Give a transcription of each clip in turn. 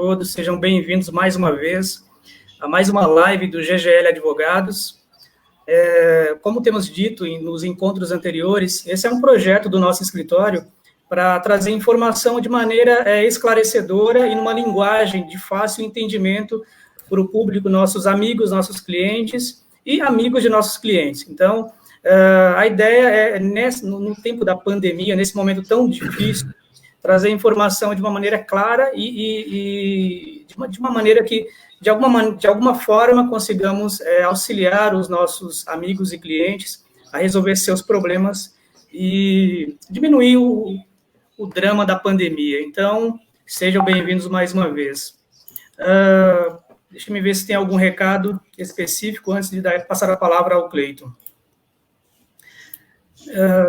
todos, sejam bem-vindos mais uma vez a mais uma live do GGL Advogados. Como temos dito nos encontros anteriores, esse é um projeto do nosso escritório para trazer informação de maneira esclarecedora e numa linguagem de fácil entendimento para o público, nossos amigos, nossos clientes e amigos de nossos clientes. Então, a ideia é, no tempo da pandemia, nesse momento tão difícil, trazer informação de uma maneira clara e de uma maneira que, de alguma forma, consigamos auxiliar os nossos amigos e clientes a resolver seus problemas e diminuir o drama da pandemia. Então, sejam bem-vindos mais uma vez. Deixa eu ver se tem algum recado específico antes de passar a palavra ao Cleiton.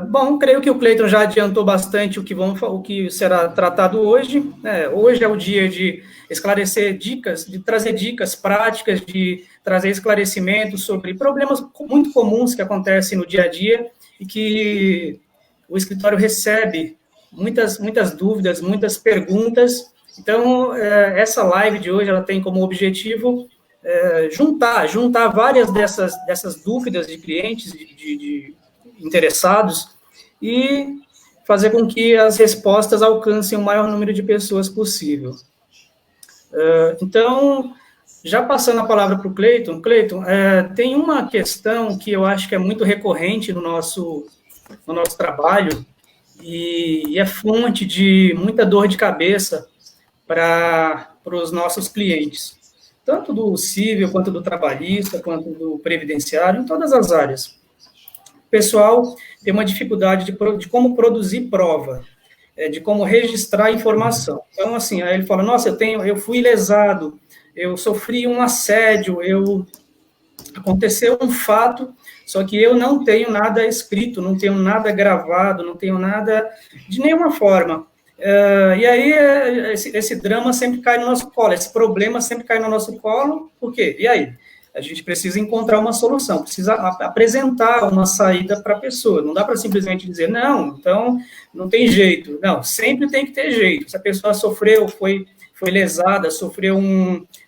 Bom, creio que o Cleiton já adiantou bastante o que será tratado hoje. Hoje é o dia de esclarecer dicas, de trazer dicas práticas, de trazer esclarecimentos sobre problemas muito comuns que acontecem no dia a dia e que o escritório recebe muitas dúvidas, muitas perguntas. Então, essa live de hoje ela tem como objetivo juntar várias dessas dúvidas de clientes, de interessados, e fazer com que as respostas alcancem o maior número de pessoas possível. Então, já passando a palavra para o Cleiton, tem uma questão que eu acho que é muito recorrente no nosso trabalho e é fonte de muita dor de cabeça para os nossos clientes, tanto do civil, quanto do trabalhista, quanto do previdenciário, em todas as áreas. O pessoal tem uma dificuldade de como produzir prova, de como registrar informação. Então, assim, aí ele fala, nossa, eu fui lesado, eu sofri um assédio, aconteceu um fato, só que eu não tenho nada escrito, não tenho nada gravado, não tenho nada de nenhuma forma. E aí esse drama sempre cai no nosso colo, esse problema sempre cai no nosso colo, por quê? E aí? A gente precisa encontrar uma solução, precisa apresentar uma saída para a pessoa. Não dá para simplesmente dizer, não, então não tem jeito. Não, sempre tem que ter jeito. Se a pessoa sofreu, foi lesada, sofreu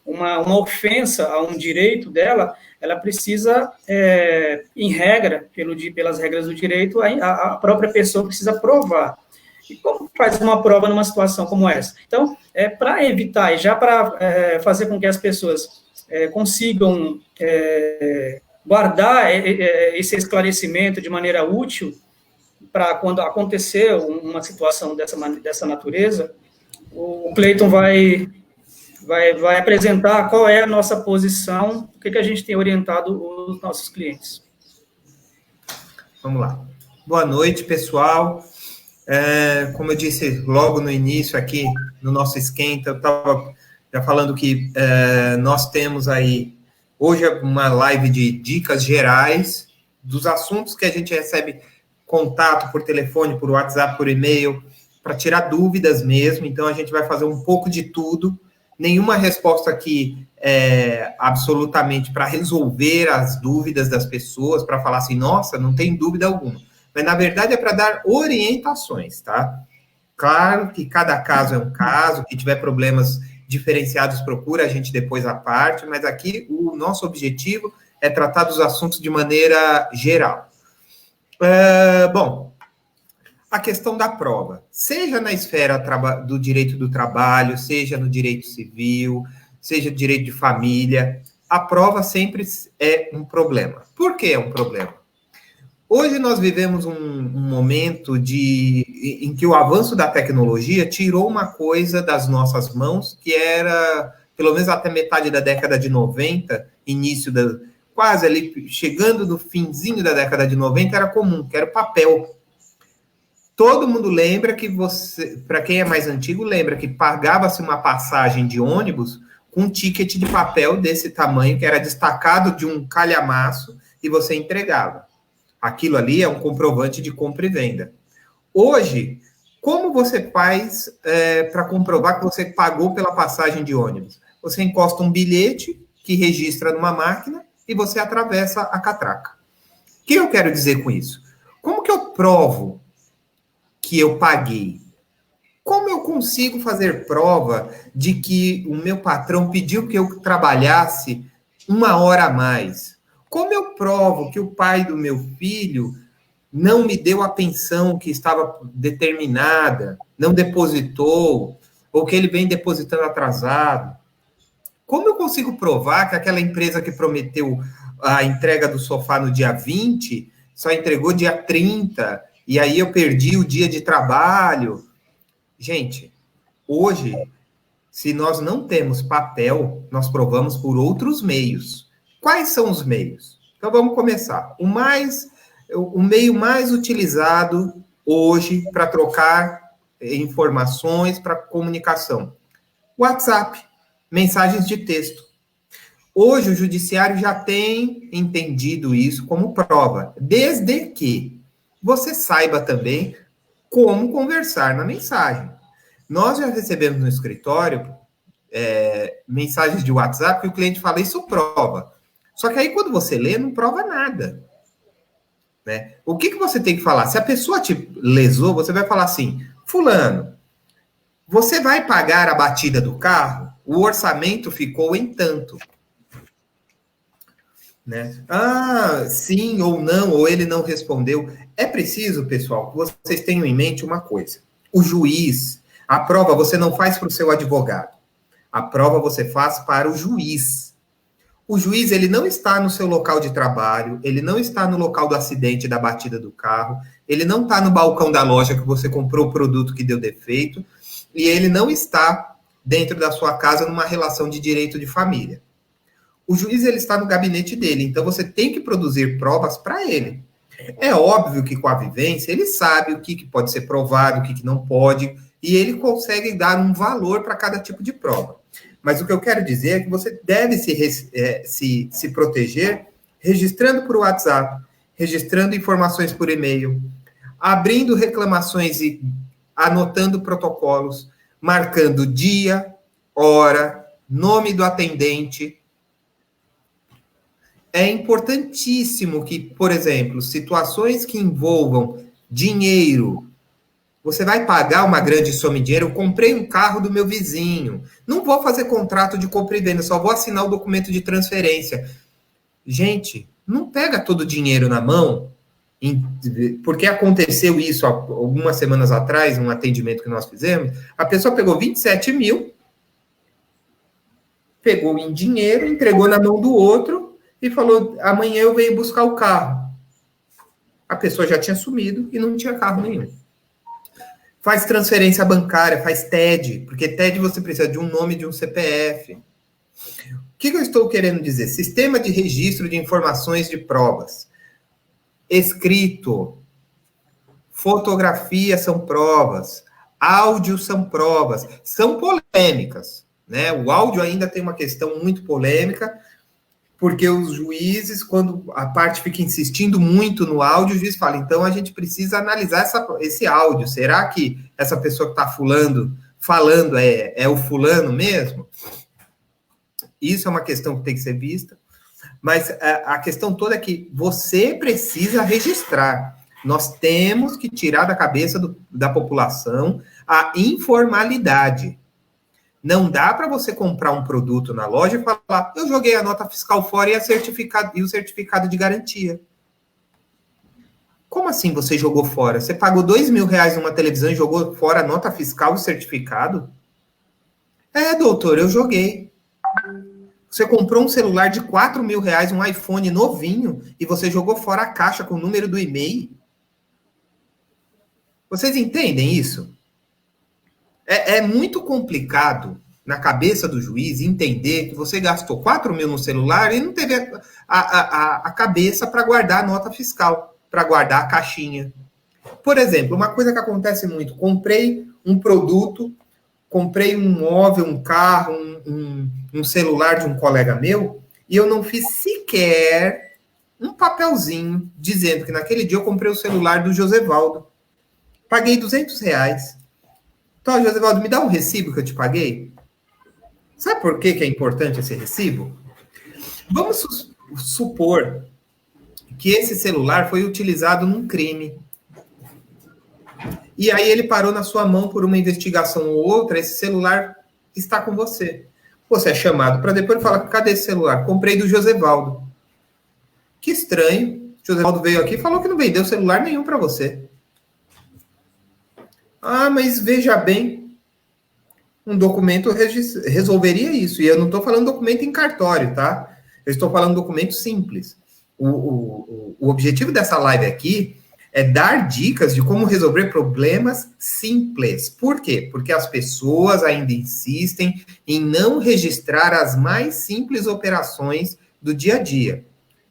uma ofensa a um direito dela, ela precisa, em regra, pelas regras do direito, a própria pessoa precisa provar. E como faz uma prova numa situação como essa? Então, para evitar e já para fazer com que as pessoas consigam guardar esse esclarecimento de maneira útil para quando acontecer uma situação dessa natureza, o Cleiton vai apresentar qual é a nossa posição, o que a gente tem orientado os nossos clientes. Vamos lá. Boa noite, pessoal. Como eu disse logo no início aqui, no nosso esquenta, eu estava já falando que nós temos aí, hoje, uma live de dicas gerais dos assuntos que a gente recebe contato por telefone, por WhatsApp, por e-mail, para tirar dúvidas mesmo. Então, a gente vai fazer um pouco de tudo. Nenhuma resposta aqui é absolutamente para resolver as dúvidas das pessoas, para falar assim, nossa, não tem dúvida alguma. Mas, na verdade, é para dar orientações, tá? Claro que cada caso é um caso, que tiver problemas diferenciados, procura a gente depois à parte, mas aqui o nosso objetivo é tratar dos assuntos de maneira geral. Bom, a questão da prova, seja na esfera do direito do trabalho, seja no direito civil, seja no direito de família, a prova sempre é um problema. Por que é um problema? Hoje nós vivemos um momento em que o avanço da tecnologia tirou uma coisa das nossas mãos, que era, pelo menos até metade da década de 90, quase ali, chegando no finzinho da década de 90, era comum, que era o papel. Todo mundo lembra que para quem é mais antigo, lembra que pagava-se uma passagem de ônibus com um ticket de papel desse tamanho, que era destacado de um calhamaço, e você entregava. Aquilo ali é um comprovante de compra e venda. Hoje, como você faz para comprovar que você pagou pela passagem de ônibus? Você encosta um bilhete que registra numa máquina e você atravessa a catraca. O que eu quero dizer com isso? Como que eu provo que eu paguei? Como eu consigo fazer prova de que o meu patrão pediu que eu trabalhasse 1 hora a mais? Como eu provo que o pai do meu filho não me deu a pensão que estava determinada, não depositou, ou que ele vem depositando atrasado? Como eu consigo provar que aquela empresa que prometeu a entrega do sofá no dia 20 só entregou dia 30, e aí eu perdi o dia de trabalho? Gente, hoje, se nós não temos papel, nós provamos por outros meios. Quais são os meios? Então vamos começar. O meio mais utilizado hoje para trocar informações para comunicação: WhatsApp, mensagens de texto. Hoje o judiciário já tem entendido isso como prova, desde que você saiba também como conversar na mensagem. Nós já recebemos no escritório mensagens de WhatsApp que o cliente fala, isso prova. Só que aí quando você lê, não prova nada. Né? O que você tem que falar? Se a pessoa te lesou, você vai falar assim, fulano, você vai pagar a batida do carro? O orçamento ficou em tanto. Né? Ah, sim ou não, ou ele não respondeu. É preciso, pessoal, que vocês tenham em mente uma coisa. O juiz, a prova você não faz para o seu advogado. A prova você faz para o juiz. O juiz, ele não está no seu local de trabalho, ele não está no local do acidente, da batida do carro, ele não está no balcão da loja que você comprou o produto que deu defeito, e ele não está dentro da sua casa numa relação de direito de família. O juiz, ele está no gabinete dele, então você tem que produzir provas para ele. É óbvio que com a vivência, ele sabe o que pode ser provado, o que não pode, e ele consegue dar um valor para cada tipo de prova. Mas o que eu quero dizer é que você deve se proteger registrando por WhatsApp, registrando informações por e-mail, abrindo reclamações e anotando protocolos, marcando dia, hora, nome do atendente. É importantíssimo que, por exemplo, situações que envolvam dinheiro, você vai pagar uma grande soma de dinheiro, eu comprei um carro do meu vizinho, não vou fazer contrato de compra e venda, só vou assinar o documento de transferência. Gente, não pega todo o dinheiro na mão, porque aconteceu isso algumas semanas atrás, num atendimento que nós fizemos, a pessoa pegou 27 mil, pegou em dinheiro, entregou na mão do outro e falou, amanhã eu venho buscar o carro. A pessoa já tinha sumido e não tinha carro nenhum. Faz transferência bancária, faz TED, porque TED você precisa de um nome de um CPF. O que eu estou querendo dizer? Sistema de registro de informações de provas. Escrito. Fotografia são provas. Áudio são provas. São polêmicas. Né? O áudio ainda tem uma questão muito polêmica, porque os juízes, quando a parte fica insistindo muito no áudio, o juiz fala, então a gente precisa analisar esse áudio. Será que essa pessoa que está falando é o fulano mesmo? Isso é uma questão que tem que ser vista. Mas a questão toda é que você precisa registrar. Nós temos que tirar da cabeça da população a informalidade. Não dá para você comprar um produto na loja e falar, eu joguei a nota fiscal fora e o certificado de garantia. Como assim você jogou fora? Você pagou R$2.000 numa televisão e jogou fora a nota fiscal e o certificado? É, doutor, eu joguei. Você comprou um celular de R$4.000, um iPhone novinho, e você jogou fora a caixa com o número do e-mail? Vocês entendem isso? É muito complicado na cabeça do juiz entender que você gastou 4 mil no celular e não teve a cabeça para guardar a nota fiscal, para guardar a caixinha. Por exemplo, uma coisa que acontece muito, comprei um produto, comprei um móvel, um carro, um celular de um colega meu, e eu não fiz sequer um papelzinho dizendo que naquele dia eu comprei o celular do Josevaldo. Paguei R$200. Então, Josevaldo, me dá um recibo que eu te paguei? Sabe por que é importante esse recibo? Vamos supor que esse celular foi utilizado num crime. e aí ele parou na sua mão por uma investigação ou outra, esse celular está com você. Você é chamado para depois falar, cadê esse celular? Comprei do Josevaldo. Que estranho. O Josevaldo veio aqui e falou que não vendeu celular nenhum para você. Ah, mas veja bem, um documento resolveria isso. E eu não estou falando documento em cartório, tá? Eu estou falando documento simples. O objetivo dessa live aqui é dar dicas de como resolver problemas simples. Por quê? Porque as pessoas ainda insistem em não registrar as mais simples operações do dia a dia.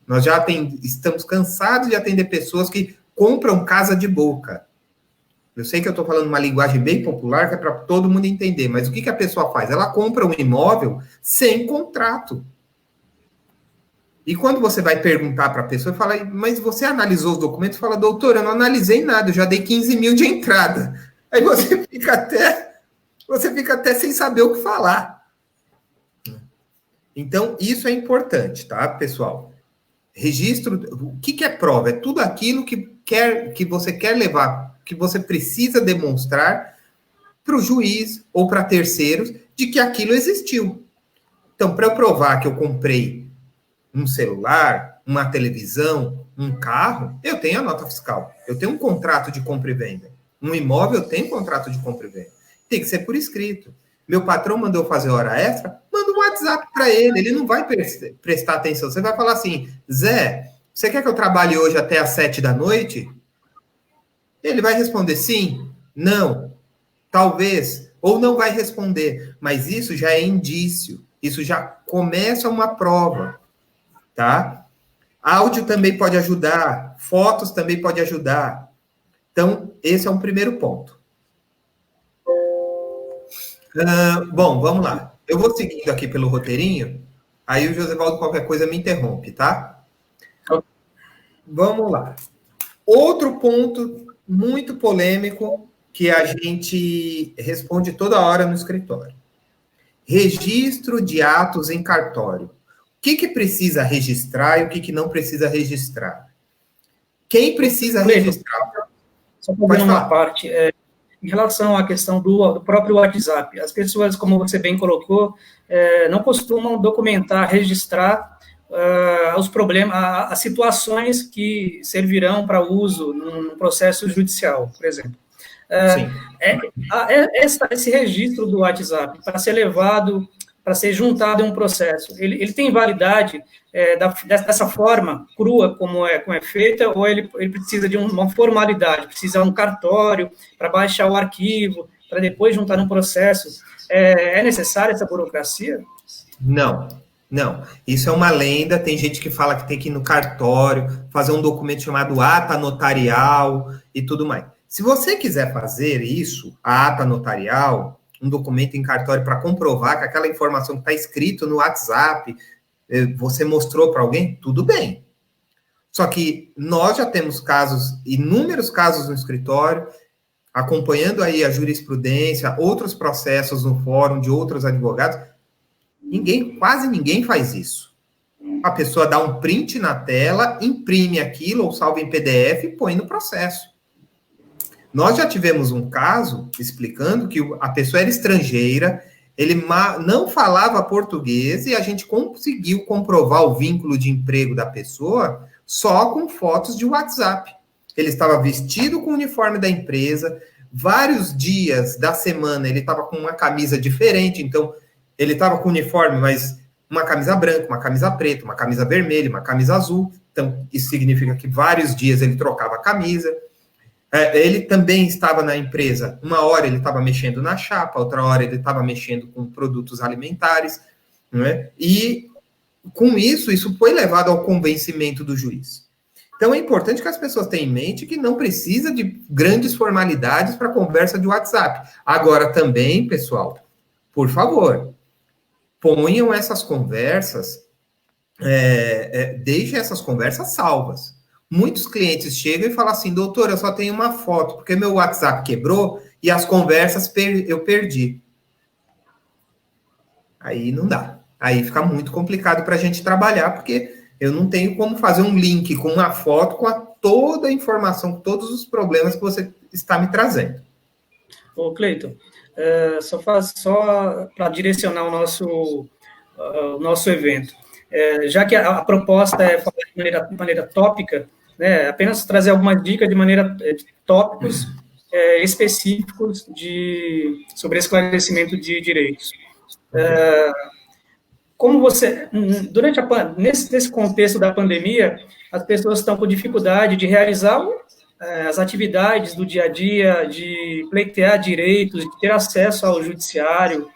Nós já estamos cansados de atender pessoas que compram casa de boca. Eu sei que eu estou falando uma linguagem bem popular, que é para todo mundo entender, mas o que a pessoa faz? Ela compra um imóvel sem contrato. E quando você vai perguntar para a pessoa, fala, mas você analisou os documentos? Fala, doutor, eu não analisei nada, eu já dei 15 mil de entrada. Aí você fica até sem saber o que falar. Então, isso é importante, tá, pessoal? Registro, o que é prova? É tudo aquilo que você quer levar, que você precisa demonstrar para o juiz ou para terceiros de que aquilo existiu. Então, para eu provar que eu comprei um celular, uma televisão, um carro, eu tenho a nota fiscal. Eu tenho um contrato de compra e venda. Um imóvel, eu tenho um contrato de compra e venda. Tem que ser por escrito. Meu patrão mandou fazer hora extra, manda um WhatsApp para ele não vai prestar atenção. Você vai falar assim, Zé, você quer que eu trabalhe hoje até às 7 da noite? Ele vai responder sim, não, talvez, ou não vai responder. Mas isso já é indício. Isso já começa uma prova. Tá? Áudio também pode ajudar, fotos também pode ajudar. Então, esse é um primeiro ponto. Bom, vamos lá. Eu vou seguindo aqui pelo roteirinho, aí o Josevaldo qualquer coisa me interrompe, tá? Vamos lá. Outro ponto muito polêmico que a gente responde toda hora no escritório. Registro de atos em cartório. O que precisa registrar e o que não precisa registrar? Quem precisa registrar? Só para ver uma parte, em relação à questão do próprio WhatsApp, as pessoas, como você bem colocou, não costumam documentar, registrar os problemas, as situações que servirão para uso num processo judicial, por exemplo. Esse registro do WhatsApp, para ser levado, para ser juntado em um processo, ele tem validade dessa forma crua como é feita, ou ele precisa de uma formalidade, precisa de um cartório para baixar o arquivo, para depois juntar num processo? É necessária essa burocracia? Não. Isso é uma lenda, tem gente que fala que tem que ir no cartório, fazer um documento chamado ata notarial e tudo mais. Se você quiser fazer isso, a ata notarial, um documento em cartório para comprovar que aquela informação que está escrito no WhatsApp, você mostrou para alguém, tudo bem. Só que nós já temos inúmeros casos no escritório, acompanhando aí a jurisprudência, outros processos no fórum de outros advogados, quase ninguém faz isso. A pessoa dá um print na tela, imprime aquilo ou salva em PDF e põe no processo. Nós já tivemos um caso explicando que a pessoa era estrangeira, ele não falava português e a gente conseguiu comprovar o vínculo de emprego da pessoa só com fotos de WhatsApp. Ele estava vestido com o uniforme da empresa, vários dias da semana ele estava com uma camisa diferente, então ele estava com o uniforme, mas uma camisa branca, uma camisa preta, uma camisa vermelha, uma camisa azul, então isso significa que vários dias ele trocava a camisa. Ele também estava na empresa, uma hora ele estava mexendo na chapa, outra hora ele estava mexendo com produtos alimentares, né? E com isso foi levado ao convencimento do juiz. Então é importante que as pessoas tenham em mente que não precisa de grandes formalidades para conversa de WhatsApp. Agora também, pessoal, por favor, ponham essas conversas, deixem essas conversas salvas. Muitos clientes chegam e falam assim, doutor, eu só tenho uma foto, porque meu WhatsApp quebrou e as conversas eu perdi. Aí não dá. Aí fica muito complicado para a gente trabalhar, porque eu não tenho como fazer um link com uma foto com toda a informação, com todos os problemas que você está me trazendo. Ô, Cleiton, só para direcionar o nosso evento, já que a proposta é falar de maneira tópica, né, apenas trazer algumas dicas de tópicos específicos sobre esclarecimento de direitos. Como você, nesse contexto da pandemia, as pessoas estão com dificuldade de realizar as atividades do dia a dia, de pleitear direitos, de ter acesso ao judiciário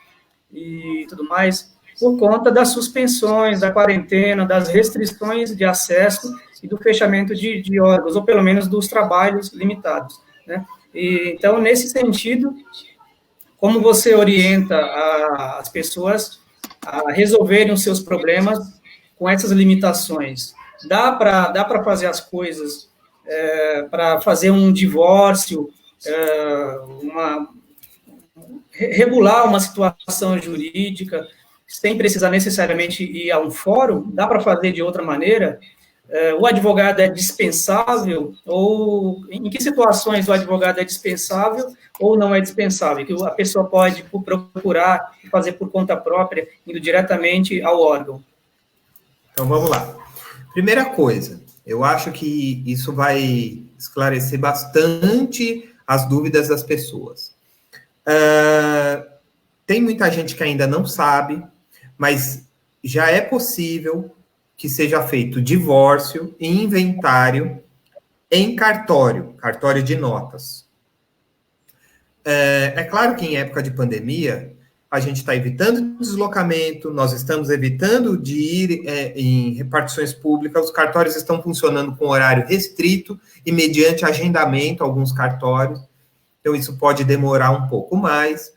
e tudo mais, por conta das suspensões, da quarentena, das restrições de acesso e do fechamento de órgãos, ou pelo menos dos trabalhos limitados, né? Então, nesse sentido, como você orienta as pessoas a resolverem os seus problemas com essas limitações? Dá para fazer as coisas, para fazer um divórcio, regular uma situação jurídica, sem precisar necessariamente ir a um fórum? Dá para fazer de outra maneira? O advogado é dispensável? Ou em que situações o advogado é dispensável ou não é dispensável? Que a pessoa pode procurar e fazer por conta própria, indo diretamente ao órgão? Então, vamos lá. Primeira coisa, eu acho que isso vai esclarecer bastante as dúvidas das pessoas. Tem muita gente que ainda não sabe, mas já é possível que seja feito divórcio e inventário em cartório de notas. É claro que em época de pandemia, a gente está evitando deslocamento, nós estamos evitando de ir em repartições públicas, os cartórios estão funcionando com horário restrito e mediante agendamento, alguns cartórios, então isso pode demorar um pouco mais,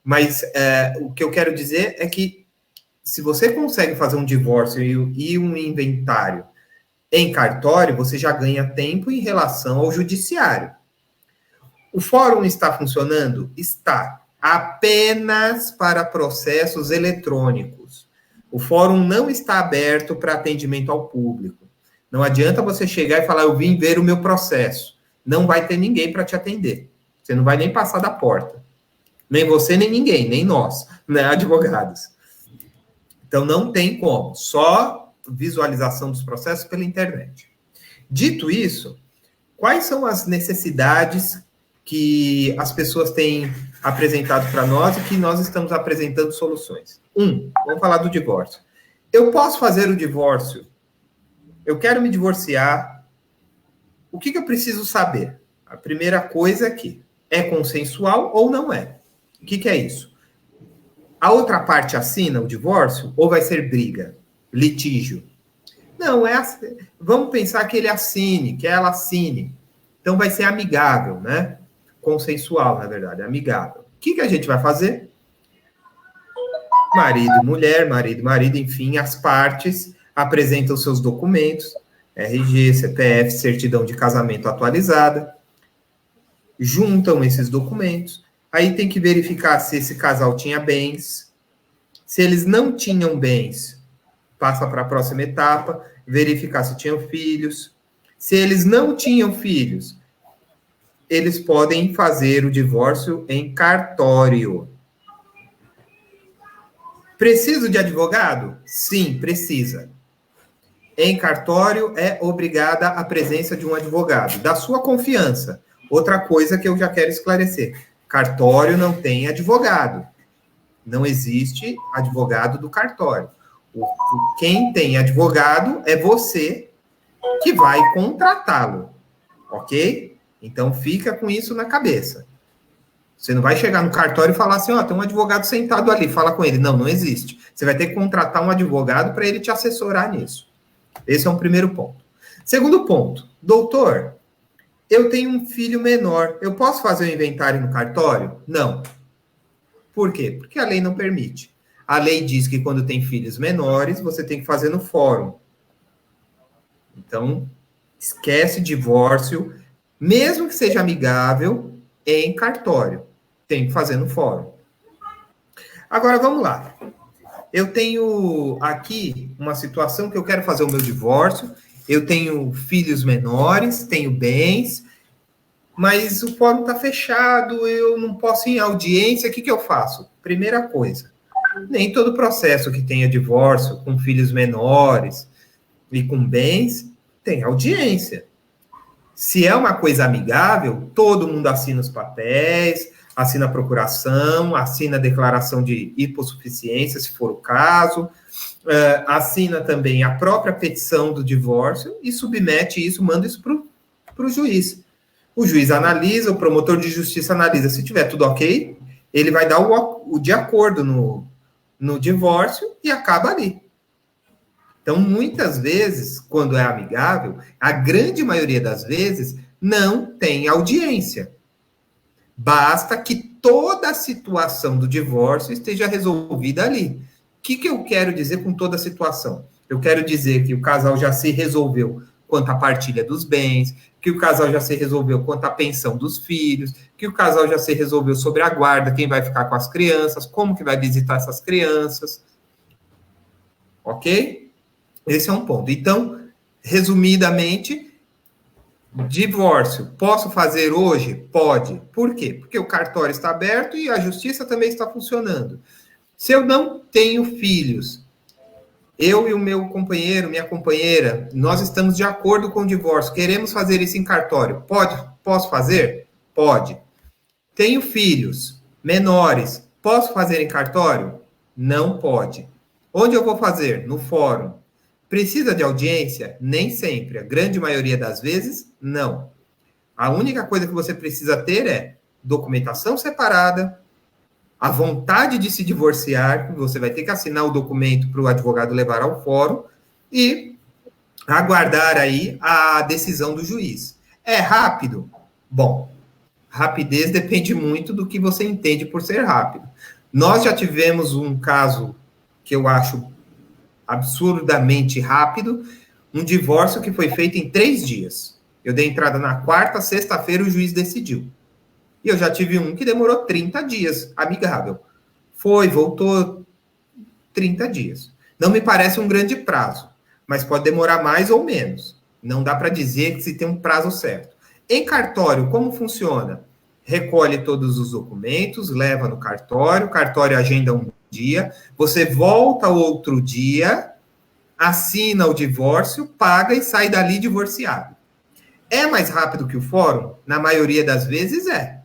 mas o que eu quero dizer é que se você consegue fazer um divórcio e um inventário em cartório, você já ganha tempo em relação ao judiciário. O fórum está funcionando? Está. Apenas para processos eletrônicos. O fórum não está aberto para atendimento ao público. Não adianta você chegar e falar, eu vim ver o meu processo. Não vai ter ninguém para te atender. Você não vai nem passar da porta. Nem você, nem ninguém, nem nós, né, advogados. Então, não tem como, só visualização dos processos pela internet. Dito isso, quais são as necessidades que as pessoas têm apresentado para nós e que nós estamos apresentando soluções? Vamos falar do divórcio. Eu posso fazer o divórcio? Eu quero me divorciar. O que eu preciso saber? A primeira coisa aqui, é consensual ou não é? O que é isso? A outra parte assina o divórcio ou vai ser briga, litígio? Não, vamos pensar que ele assine, que ela assine. Então vai ser amigável, né? Consensual, na verdade, amigável. O que a gente vai fazer? Marido, mulher, marido, enfim, as partes apresentam seus documentos, RG, CPF, certidão de casamento atualizada, juntam esses documentos. Aí tem que verificar se esse casal tinha bens. Se eles não tinham bens, passa para a próxima etapa, verificar se tinham filhos. Se eles não tinham filhos, eles podem fazer o divórcio em cartório. Preciso de advogado? Sim, precisa. Em cartório é obrigada a presença de um advogado, da sua confiança. Outra coisa que eu já quero esclarecer. Cartório não tem advogado. Não existe advogado do cartório. Quem tem advogado é você que vai contratá-lo. Ok? Então, fica com isso na cabeça. Você não vai chegar no cartório e falar assim, tem um advogado sentado ali, fala com ele. Não, não existe. Você vai ter que contratar um advogado para ele te assessorar nisso. Esse é um primeiro ponto. Segundo ponto. Doutor, eu tenho um filho menor. Eu posso fazer o inventário no cartório? Não. Por quê? Porque a lei não permite. A lei diz que quando tem filhos menores, você tem que fazer no fórum. Então, esquece divórcio, mesmo que seja amigável, em cartório. Tem que fazer no fórum. Agora, vamos lá. Eu tenho aqui uma situação que eu quero fazer o meu divórcio, eu tenho filhos menores, tenho bens, mas o fórum está fechado, eu não posso ir em audiência, o que eu faço? Primeira coisa, nem todo processo que tenha divórcio com filhos menores e com bens tem audiência. Se é uma coisa amigável, todo mundo assina os papéis, assina a procuração, assina a declaração de hipossuficiência, se for o caso, assina também a própria petição do divórcio e submete isso, manda isso para o juiz. O juiz analisa, o promotor de justiça analisa. Se tiver tudo ok, ele vai dar o de acordo no divórcio e acaba ali. Então, muitas vezes, quando é amigável, a grande maioria das vezes, não tem audiência. Basta que toda a situação do divórcio esteja resolvida ali. O que eu quero dizer com toda a situação? Eu quero dizer que o casal já se resolveu quanto à partilha dos bens, que o casal já se resolveu quanto à pensão dos filhos, que o casal já se resolveu sobre a guarda, quem vai ficar com as crianças, como que vai visitar essas crianças. Ok? Esse é um ponto. Então, resumidamente, divórcio, posso fazer hoje? Pode. Por quê? Porque o cartório está aberto e a justiça também está funcionando. Se eu não tenho filhos, eu e o meu companheiro, minha companheira, nós estamos de acordo com o divórcio, queremos fazer isso em cartório. Posso fazer? Pode. Tenho filhos menores, posso fazer em cartório? Não pode. Onde eu vou fazer? No fórum. Precisa de audiência? Nem sempre. A grande maioria das vezes, não. A única coisa que você precisa ter é documentação separada, a vontade de se divorciar, você vai ter que assinar o documento para o advogado levar ao fórum e aguardar aí a decisão do juiz. É rápido? Bom, rapidez depende muito do que você entende por ser rápido. Nós já tivemos um caso que eu acho absurdamente rápido, um divórcio que foi feito em 3 dias. Eu dei entrada na quarta, sexta-feira o juiz decidiu. E eu já tive um que demorou 30 dias, amigável. Voltou 30 dias. Não me parece um grande prazo, mas pode demorar mais ou menos. Não dá para dizer que se tem um prazo certo. Em cartório, como funciona? Recolhe todos os documentos, leva no cartório, o cartório agenda um dia, você volta outro dia, assina o divórcio, paga e sai dali divorciado. É mais rápido que o fórum? Na maioria das vezes é.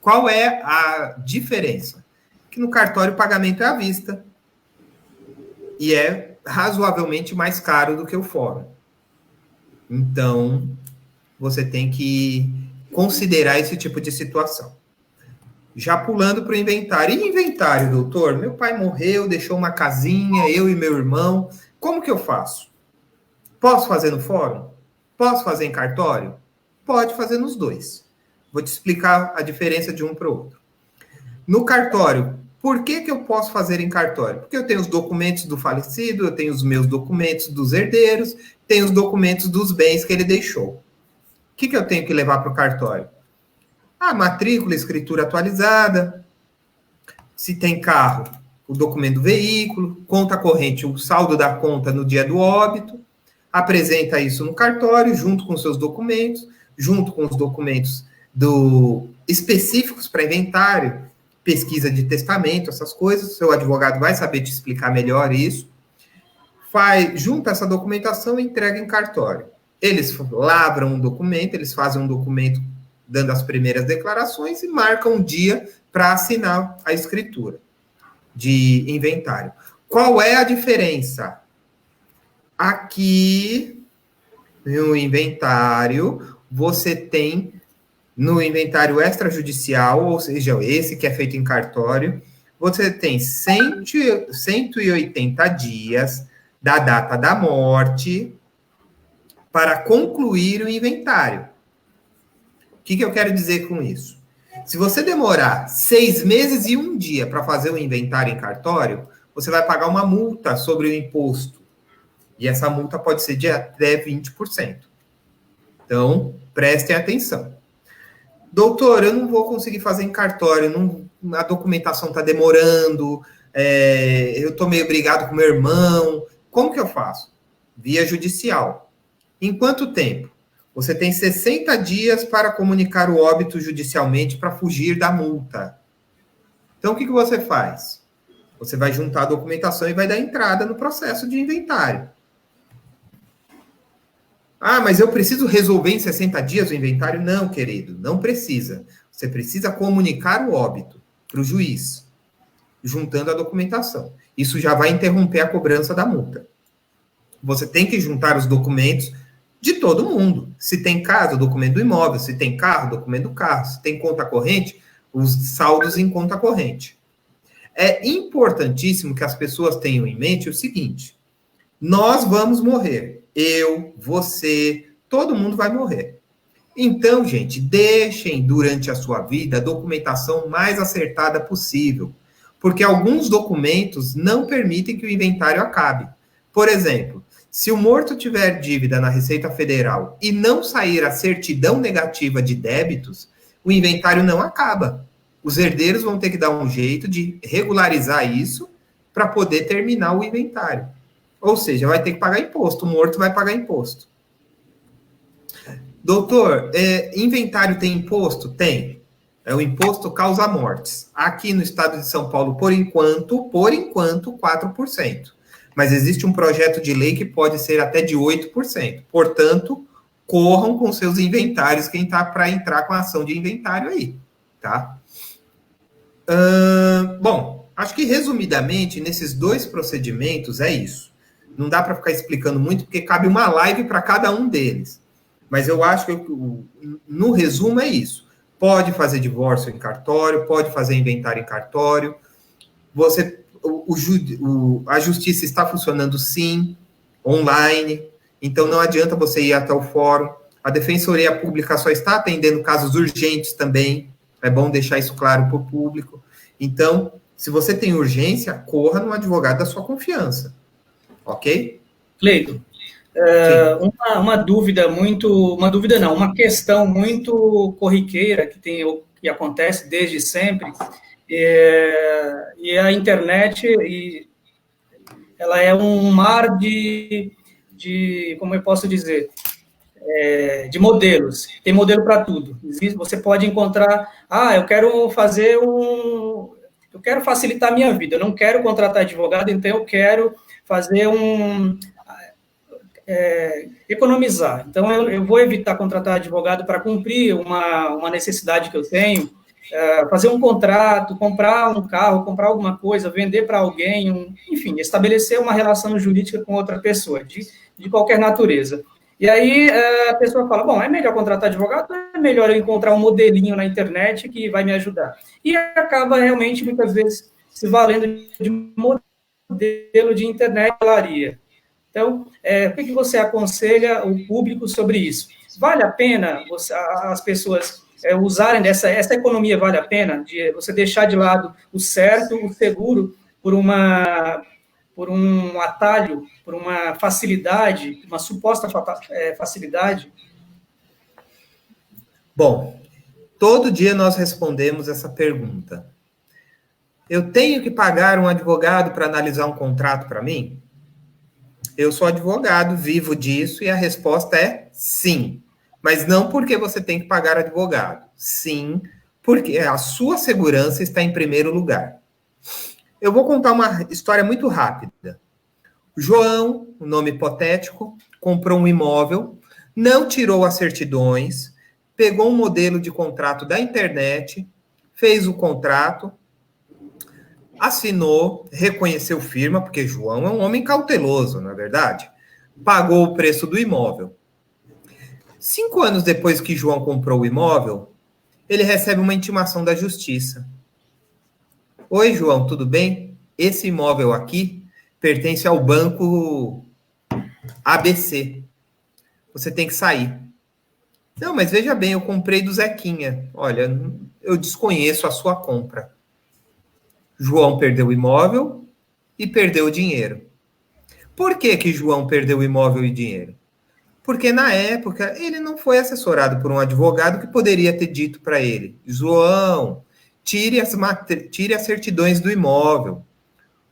Qual é a diferença? Que no cartório o pagamento é à vista e é razoavelmente mais caro do que o fórum. Então, você tem que considerar esse tipo de situação. Já pulando para o inventário. E inventário, doutor? Meu pai morreu, deixou uma casinha, eu e meu irmão. Como que eu faço? Posso fazer no fórum? Posso fazer em cartório? Pode fazer nos dois. Vou te explicar a diferença de um para o outro. No cartório, por que eu posso fazer em cartório? Porque eu tenho os documentos do falecido, eu tenho os meus documentos dos herdeiros, tenho os documentos dos bens que ele deixou. O que eu tenho que levar para o cartório? A matrícula, escritura atualizada, se tem carro, o documento do veículo, conta corrente, o saldo da conta no dia do óbito, apresenta isso no cartório, junto com seus documentos, junto com os documentos específicos para inventário, pesquisa de testamento, essas coisas, seu advogado vai saber te explicar melhor isso, junta essa documentação e entrega em cartório. Eles lavram um documento, eles fazem um documento dando as primeiras declarações e marcam um dia para assinar a escritura de inventário. Qual é a diferença? Aqui, no inventário, você tem, no inventário extrajudicial, ou seja, esse que é feito em cartório, você tem 180 dias da data da morte para concluir o inventário. O que eu quero dizer com isso? Se você demorar 6 meses e 1 dia para fazer o inventário em cartório, você vai pagar uma multa sobre o imposto. E essa multa pode ser de até 20%. Então, prestem atenção. Doutor, eu não vou conseguir fazer em cartório, a documentação está demorando, eu estou meio brigado com meu irmão. Como que eu faço? Via judicial. Em quanto tempo? Você tem 60 dias para comunicar o óbito judicialmente para fugir da multa. Então, o que você faz? Você vai juntar a documentação e vai dar entrada no processo de inventário. Ah, mas eu preciso resolver em 60 dias o inventário? Não, querido, não precisa. Você precisa comunicar o óbito para o juiz, juntando a documentação. Isso já vai interromper a cobrança da multa. Você tem que juntar os documentos de todo mundo. Se tem casa, o documento do imóvel. Se tem carro, o documento do carro. Se tem conta corrente, os saldos em conta corrente. É importantíssimo que as pessoas tenham em mente o seguinte: nós vamos morrer. Eu, você, todo mundo vai morrer. Então, gente, deixem durante a sua vida a documentação mais acertada possível, porque alguns documentos não permitem que o inventário acabe. Por exemplo, se o morto tiver dívida na Receita Federal e não sair a certidão negativa de débitos, o inventário não acaba. Os herdeiros vão ter que dar um jeito de regularizar isso para poder terminar o inventário. Ou seja, vai ter que pagar imposto. O morto vai pagar imposto. Doutor, inventário tem imposto? Tem. O imposto causa mortes. Aqui no estado de São Paulo, por enquanto, 4%. Mas existe um projeto de lei que pode ser até de 8%. Portanto, corram com seus inventários quem está para entrar com a ação de inventário aí, tá? Bom, acho que resumidamente, nesses dois procedimentos é isso. Não dá para ficar explicando muito, porque cabe uma live para cada um deles. Mas eu acho que, no resumo, é isso. Pode fazer divórcio em cartório, pode fazer inventário em cartório. A justiça está funcionando, sim, online. Então, não adianta você ir até o fórum. A Defensoria Pública só está atendendo casos urgentes também. É bom deixar isso claro para o público. Então, se você tem urgência, corra num advogado da sua confiança. Ok? Cleiton, uma questão muito corriqueira que acontece desde sempre, e a internet, ela é um mar de como eu posso dizer, de modelos. Tem modelo para tudo. Você pode encontrar, eu quero facilitar a minha vida, eu não quero contratar advogado, então eu quero fazer economizar. Então, eu vou evitar contratar advogado para cumprir uma necessidade que eu tenho, fazer um contrato, comprar um carro, comprar alguma coisa, vender para alguém, enfim, estabelecer uma relação jurídica com outra pessoa, de qualquer natureza. E aí a pessoa fala, bom, é melhor contratar advogado, é melhor eu encontrar um modelinho na internet que vai me ajudar. E acaba realmente, muitas vezes, se valendo de modelo de internet. Então, o que você aconselha o público sobre isso? Vale a pena as pessoas usarem essa economia, vale a pena de você deixar de lado o certo, o seguro, por um atalho, por uma facilidade, uma suposta facilidade? Bom, todo dia nós respondemos essa pergunta. Eu tenho que pagar um advogado para analisar um contrato para mim? Eu sou advogado, vivo disso, e a resposta é sim. Mas não porque você tem que pagar advogado. Sim, porque a sua segurança está em primeiro lugar. Eu vou contar uma história muito rápida. João, um nome hipotético, comprou um imóvel, não tirou as certidões, pegou um modelo de contrato da internet, fez o contrato, assinou, reconheceu firma, porque João é um homem cauteloso, não é verdade? Pagou o preço do imóvel. 5 anos depois que João comprou o imóvel, ele recebe uma intimação da justiça. Oi, João, tudo bem? Esse imóvel aqui pertence ao banco ABC. Você tem que sair. Não, mas veja bem, eu comprei do Zequinha. Olha, eu desconheço a sua compra. João perdeu o imóvel e perdeu o dinheiro. Por que João perdeu o imóvel e dinheiro? Porque, na época, ele não foi assessorado por um advogado que poderia ter dito para ele, João, tire as certidões do imóvel.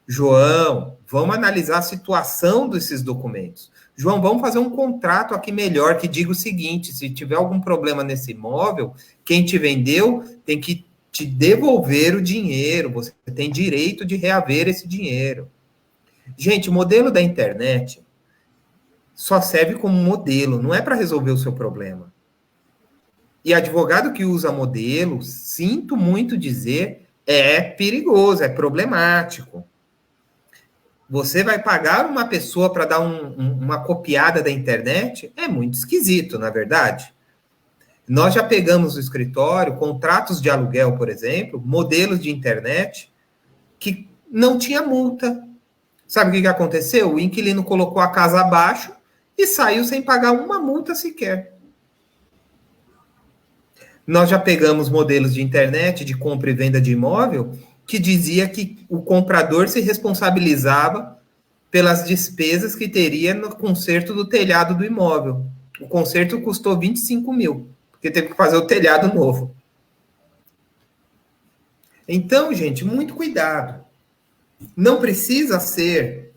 João, Vamos analisar a situação desses documentos. João, vamos fazer um contrato aqui melhor que diga o seguinte: se tiver algum problema nesse imóvel, quem te vendeu tem que te devolver o dinheiro, você tem direito de reaver esse dinheiro. Gente, o modelo da internet só serve como modelo, não é para resolver o seu problema. E advogado que usa modelo, sinto muito dizer, é perigoso, é problemático. Você vai pagar uma pessoa para dar uma copiada da internet? É muito esquisito, na verdade. Nós já pegamos no escritório contratos de aluguel, por exemplo, modelos de internet que não tinha multa. Sabe o que aconteceu? O inquilino colocou a casa abaixo e saiu sem pagar uma multa sequer. Nós já pegamos modelos de internet de compra e venda de imóvel que dizia que o comprador se responsabilizava pelas despesas que teria no conserto do telhado do imóvel. O conserto custou 25 mil, porque teve que fazer o telhado novo. Então, gente, muito cuidado. Não precisa ser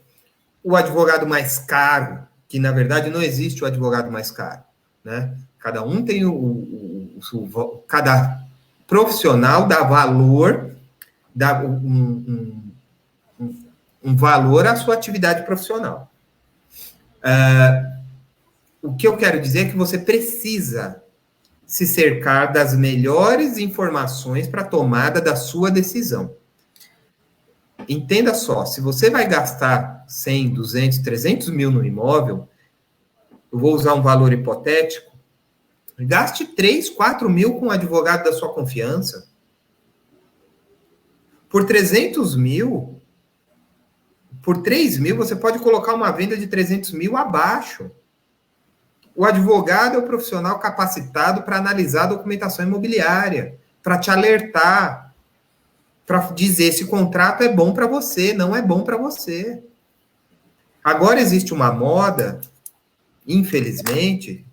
o advogado mais caro, que na verdade não existe o advogado mais caro, né? Cada um tem cada profissional dá valor, dá um valor à sua atividade profissional. O que eu quero dizer é que você precisa se cercar das melhores informações para a tomada da sua decisão. Entenda só, se você vai gastar 100, 200, 300 mil no imóvel, eu vou usar um valor hipotético, gaste 3, 4 mil com o advogado da sua confiança. Por 300 mil, por 3 mil, você pode colocar uma venda de 300 mil abaixo. O advogado é o profissional capacitado para analisar a documentação imobiliária, para te alertar, para dizer se o contrato é bom para você, não é bom para você. Agora existe uma moda, infelizmente,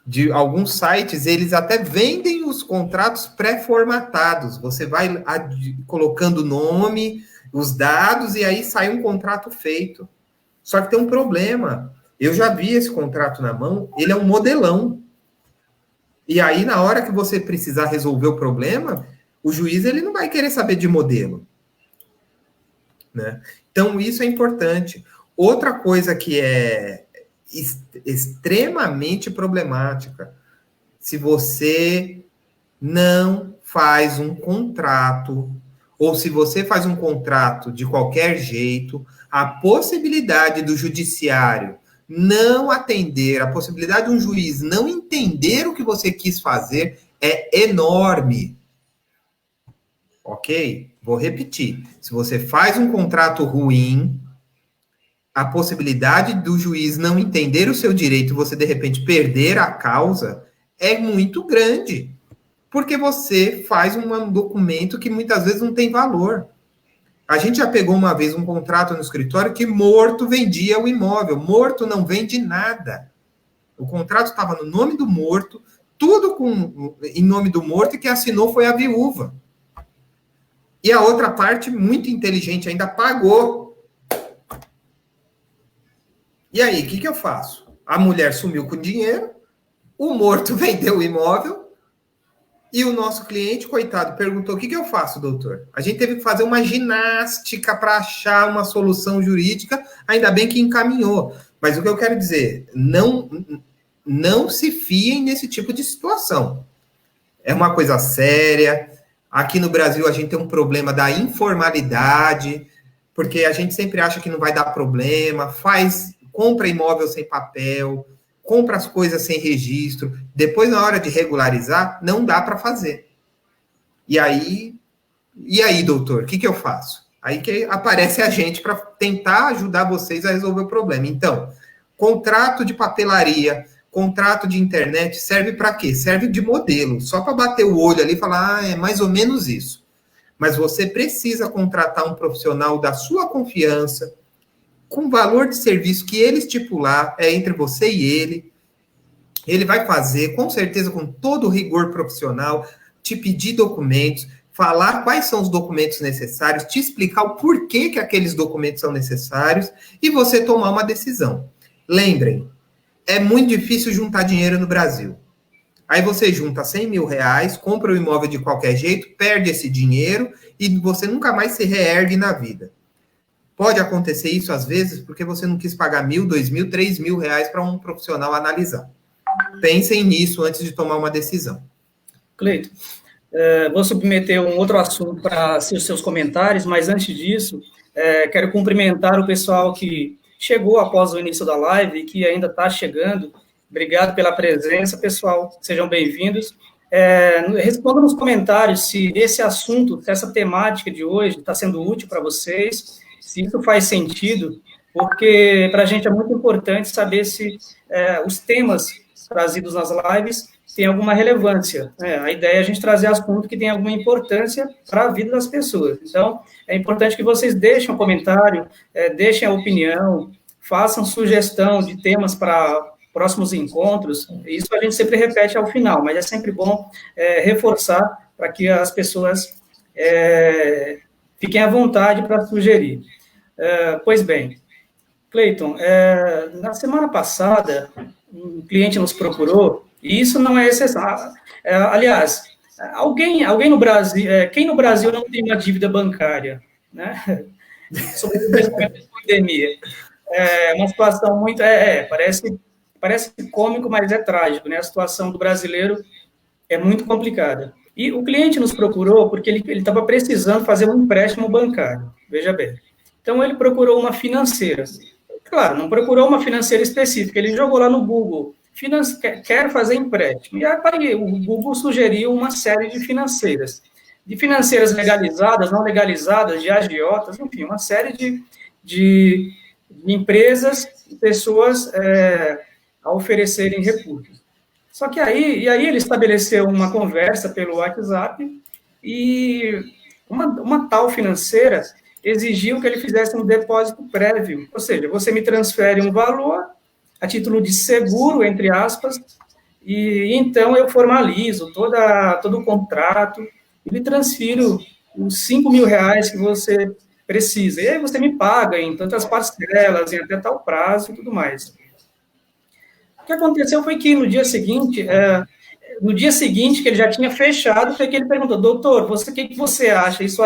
de alguns sites, eles até vendem os contratos pré-formatados. Você vai colocando o nome, os dados, e aí sai um contrato feito. Só que tem um problema. Eu já vi esse contrato na mão, ele é um modelão. E aí, na hora que você precisar resolver o problema, o juiz ele não vai querer saber de modelo. Né? Então, isso é importante. Outra coisa que é extremamente problemática, se você não faz um contrato, ou se você faz um contrato de qualquer jeito, a possibilidade do judiciário não atender, a possibilidade de um juiz não entender o que você quis fazer é enorme. Ok? Vou repetir. Se você faz um contrato ruim, a possibilidade do juiz não entender o seu direito e você, de repente, perder a causa é muito grande. Porque você faz um documento que muitas vezes não tem valor. A gente já pegou uma vez um contrato no escritório que morto vendia o imóvel. Morto não vende nada. O contrato estava no nome do morto, tudo em nome do morto, e quem assinou foi a viúva. E a outra parte, muito inteligente, ainda pagou. E aí, o que eu faço? A mulher sumiu com o dinheiro, o morto vendeu o imóvel, e o nosso cliente, coitado, perguntou: o que eu faço, doutor? A gente teve que fazer uma ginástica para achar uma solução jurídica, ainda bem que encaminhou. Mas o que eu quero dizer, não se fiem nesse tipo de situação. É uma coisa séria. Aqui no Brasil a gente tem um problema da informalidade, porque a gente sempre acha que não vai dar problema, compra imóvel sem papel, compra as coisas sem registro, depois na hora de regularizar, não dá para fazer. E aí, doutor, o que eu faço? Aí que aparece a gente para tentar ajudar vocês a resolver o problema. Então, contrato de papelaria, contrato de internet, serve para quê? Serve de modelo, só para bater o olho ali e falar, é mais ou menos isso. Mas você precisa contratar um profissional da sua confiança, com valor de serviço que ele estipular, é entre você e ele vai fazer, com certeza, com todo o rigor profissional, te pedir documentos, falar quais são os documentos necessários, te explicar o porquê que aqueles documentos são necessários e você tomar uma decisão. Lembrem, é muito difícil juntar dinheiro no Brasil. Aí você junta 100 mil reais, compra o imóvel de qualquer jeito, perde esse dinheiro e você nunca mais se reergue na vida. Pode acontecer isso às vezes porque você não quis pagar 1.000, 2.000, 3.000 reais para um profissional analisar. Pensem nisso antes de tomar uma decisão. Cleiton, vou submeter um outro assunto para os seus comentários, mas antes disso, quero cumprimentar o pessoal que chegou após o início da live e que ainda está chegando. Obrigado pela presença, pessoal. Sejam bem-vindos. Responda nos comentários se esse assunto, se essa temática de hoje está sendo útil para vocês, se isso faz sentido, porque para a gente é muito importante saber se os temas trazidos nas lives têm alguma relevância. A ideia é a gente trazer assunto que tem alguma importância para a vida das pessoas. Então, é importante que vocês deixem um comentário, deixem a opinião, façam sugestão de temas para próximos encontros. Isso a gente sempre repete ao final, mas é sempre bom reforçar para que as pessoas fiquem à vontade para sugerir. Pois bem, Cleiton, na semana passada, um cliente nos procurou, e isso não é exceção. Aliás, alguém no Brasil, quem no Brasil não tem uma dívida bancária, né? Sobretudo nesse momento de pandemia. É uma situação muito, parece cômico, mas é trágico, né? A situação do brasileiro é muito complicada. E o cliente nos procurou porque ele estava precisando fazer um empréstimo bancário, veja bem. Então, ele procurou uma financeira. Claro, não procurou uma financeira específica, ele jogou lá no Google, quer fazer empréstimo. E aí o Google sugeriu uma série de financeiras legalizadas, não legalizadas, de agiotas, enfim, uma série de empresas e pessoas a oferecerem recursos. Só que aí ele estabeleceu uma conversa pelo WhatsApp e uma tal financeira exigiu que ele fizesse um depósito prévio, ou seja, você me transfere um valor a título de seguro, entre aspas, e então eu formalizo todo o contrato e lhe transfiro os 5 mil reais que você precisa. E aí você me paga em tantas parcelas, em até tal prazo e tudo mais. O que aconteceu foi que no dia seguinte que ele já tinha fechado, foi que ele perguntou: doutor, o que você acha? Isso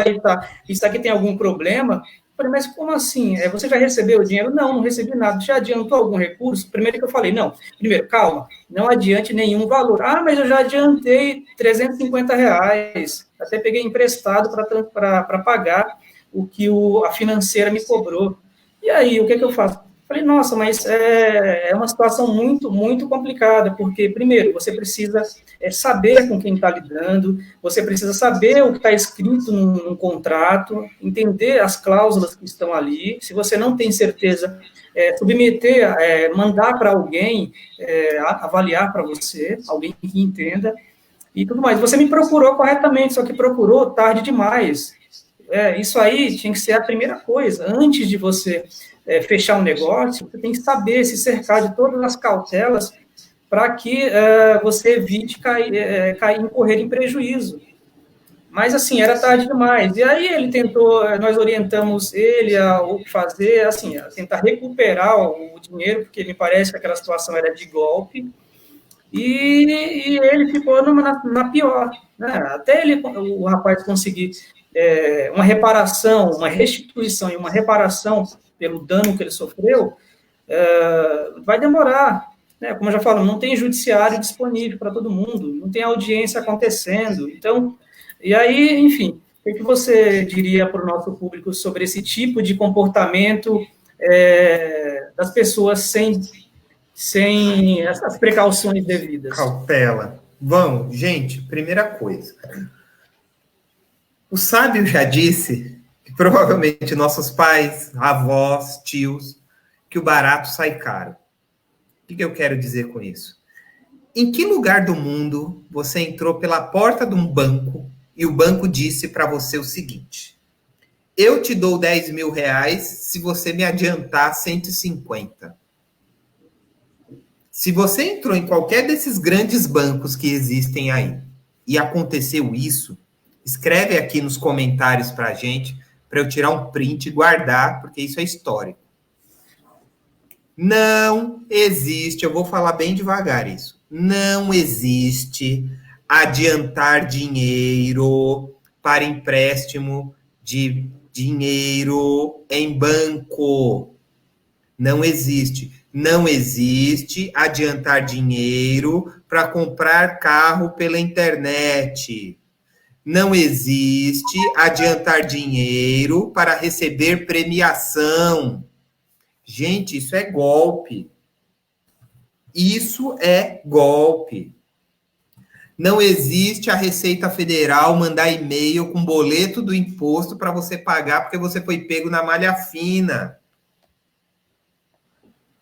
aqui tem algum problema? Eu falei: mas como assim? Você já recebeu o dinheiro? Não recebi nada. Já adiantou algum recurso? Primeiro que eu falei: não, calma, não adiante nenhum valor. Mas eu já adiantei 350 reais, até peguei emprestado para pagar o que a financeira me cobrou. E aí, o que eu faço? Falei: nossa, mas é uma situação muito, muito complicada, porque, primeiro, você precisa saber com quem está lidando, você precisa saber o que está escrito num contrato, entender as cláusulas que estão ali. Se você não tem certeza, mandar para alguém avaliar para você, alguém que entenda, e tudo mais. Você me procurou corretamente, só que procurou tarde demais. Isso aí tinha que ser a primeira coisa. Antes de você fechar um negócio, você tem que saber se cercar de todas as cautelas para que você evite incorrer em prejuízo. Mas, assim, era tarde demais. E aí ele nós orientamos ele a fazer, assim, a tentar recuperar o dinheiro, porque me parece que aquela situação era de golpe, e ele ficou na pior, né? Até o rapaz conseguir uma reparação, uma restituição e uma reparação pelo dano que ele sofreu, vai demorar, né? Como eu já falo, não tem judiciário disponível para todo mundo, não tem audiência acontecendo. Então, e aí, enfim, o que você diria para o nosso público sobre esse tipo de comportamento das pessoas sem essas precauções devidas? Cautela. Vamos, gente, primeira coisa. O sábio já disse, que provavelmente nossos pais, avós, tios, que o barato sai caro. O que eu quero dizer com isso? Em que lugar do mundo você entrou pela porta de um banco e o banco disse para você o seguinte: eu te dou 10 mil reais se você me adiantar 150. Se você entrou em qualquer desses grandes bancos que existem aí e aconteceu isso, Escreve aqui nos comentários para a gente, para eu tirar um print e guardar, porque isso é histórico. Não existe, eu vou falar bem devagar isso, não existe adiantar dinheiro para empréstimo de dinheiro em banco. Não existe. Não existe adiantar dinheiro para comprar carro pela internet. Não existe adiantar dinheiro para receber premiação. Gente, isso é golpe. Isso é golpe. Não existe a Receita Federal mandar e-mail com boleto do imposto para você pagar porque você foi pego na malha fina.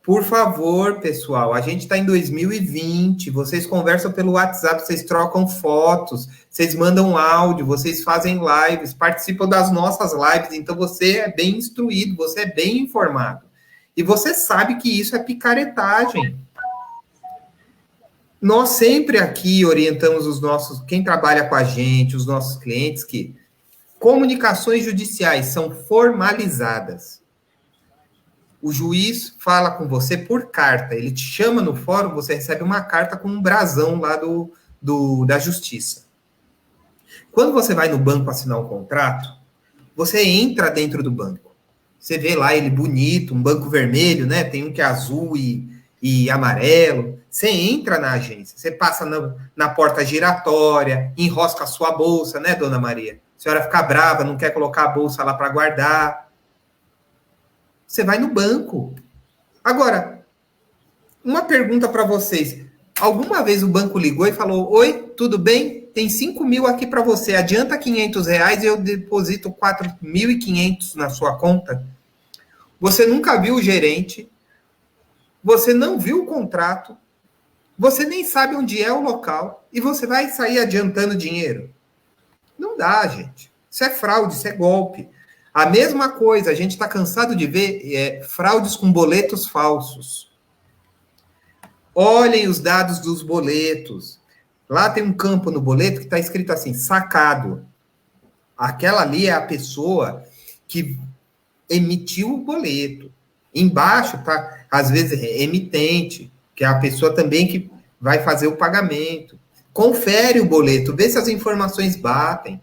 Por favor, pessoal, a gente está em 2020, vocês conversam pelo WhatsApp, vocês trocam fotos, vocês mandam áudio, vocês fazem lives, participam das nossas lives, então você é bem instruído, você é bem informado. E você sabe que isso é picaretagem. Nós sempre aqui orientamos os nossos, quem trabalha com a gente, os nossos clientes, que comunicações judiciais são formalizadas. O juiz fala com você por carta, ele te chama no fórum, você recebe uma carta com um brasão lá da justiça. Quando você vai no banco assinar um contrato, você entra dentro do banco. Você vê lá ele bonito, um banco vermelho, né? Tem um que é azul e amarelo. Você entra na agência, você passa na porta giratória, enrosca a sua bolsa, né, dona Maria? A senhora fica brava, não quer colocar a bolsa lá para guardar. Você vai no banco. Agora, uma pergunta para vocês. Alguma vez o banco ligou e falou, oi, tudo bem? Tem 5 mil aqui para você, adianta R$500 e eu deposito 4.500 na sua conta? Você nunca viu o gerente, você não viu o contrato, você nem sabe onde é o local e você vai sair adiantando dinheiro? Não dá, gente. Isso é fraude, isso é golpe. A mesma coisa, a gente está cansado de ver fraudes com boletos falsos. Olhem os dados dos boletos. Lá tem um campo no boleto que está escrito assim, sacado. Aquela ali é a pessoa que emitiu o boleto. Embaixo tá, às vezes, emitente, que é a pessoa também que vai fazer o pagamento. Confere o boleto, vê se as informações batem.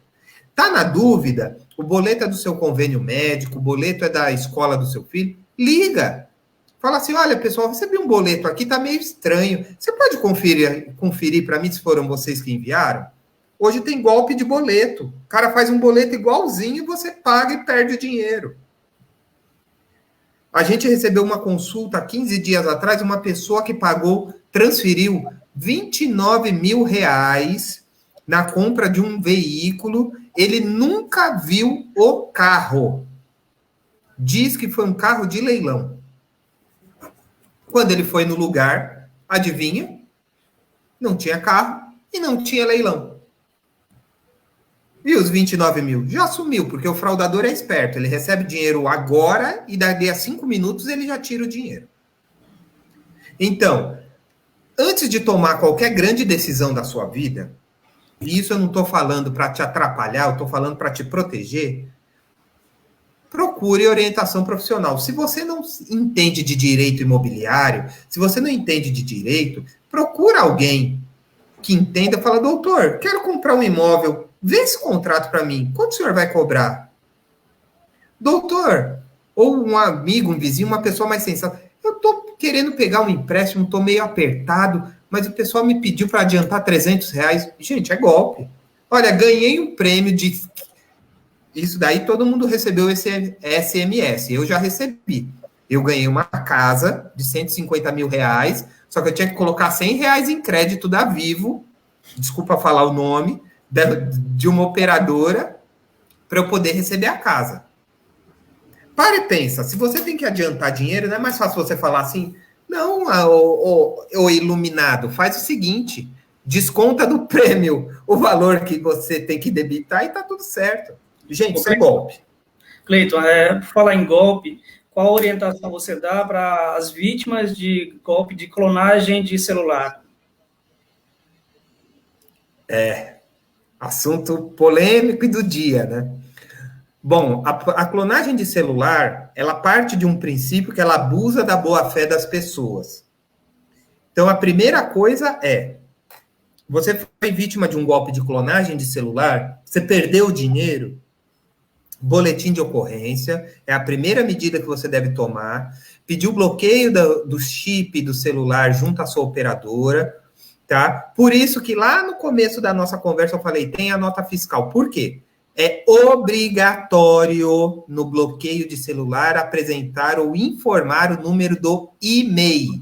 Tá na dúvida? O boleto é do seu convênio médico, o boleto é da escola do seu filho? Liga. Fala assim, olha, pessoal, recebi um boleto aqui, tá meio estranho. Você pode conferir para mim se foram vocês que enviaram? Hoje tem golpe de boleto. O cara faz um boleto igualzinho e você paga e perde o dinheiro. A gente recebeu uma consulta há 15 dias atrás, uma pessoa que transferiu 29 mil reais na compra de um veículo. Ele nunca viu o carro. Diz que foi um carro de leilão. Quando ele foi no lugar, adivinha? Não tinha carro e não tinha leilão. E os 29 mil? Já sumiu, porque o fraudador é esperto. Ele recebe dinheiro agora e daqui a 5 minutos ele já tira o dinheiro. Então, antes de tomar qualquer grande decisão da sua vida, e isso eu não estou falando para te atrapalhar, eu estou falando para te proteger, procure orientação profissional. Se você não entende de direito imobiliário, se você não entende de direito, procura alguém que entenda, fala, doutor, quero comprar um imóvel, vê esse contrato para mim, quanto o senhor vai cobrar? Doutor, ou um amigo, um vizinho, uma pessoa mais sensata, eu estou querendo pegar um empréstimo, estou meio apertado, mas o pessoal me pediu para adiantar R$300. Gente, é golpe. Olha, ganhei um prêmio de... Isso daí todo mundo recebeu esse SMS, eu já recebi. Eu ganhei uma casa de 150 mil reais, só que eu tinha que colocar R$100 em crédito da Vivo, desculpa falar o nome, de uma operadora, para eu poder receber a casa. Para e pensa, se você tem que adiantar dinheiro, não é mais fácil você falar assim, não, o iluminado, faz o seguinte, desconta do prêmio o valor que você tem que debitar e tá tudo certo. Gente, isso é golpe. Cleiton, por falar em golpe, qual orientação você dá para as vítimas de golpe de clonagem de celular? Assunto polêmico e do dia, né? Bom, a clonagem de celular, ela parte de um princípio que ela abusa da boa-fé das pessoas. Então, a primeira coisa é, você foi vítima de um golpe de clonagem de celular, você perdeu o dinheiro, boletim de ocorrência, é a primeira medida que você deve tomar, pedir o bloqueio do chip do celular junto à sua operadora, tá? Por isso que lá no começo da nossa conversa eu falei, tem a nota fiscal. Por quê? É obrigatório no bloqueio de celular apresentar ou informar o número do IMEI.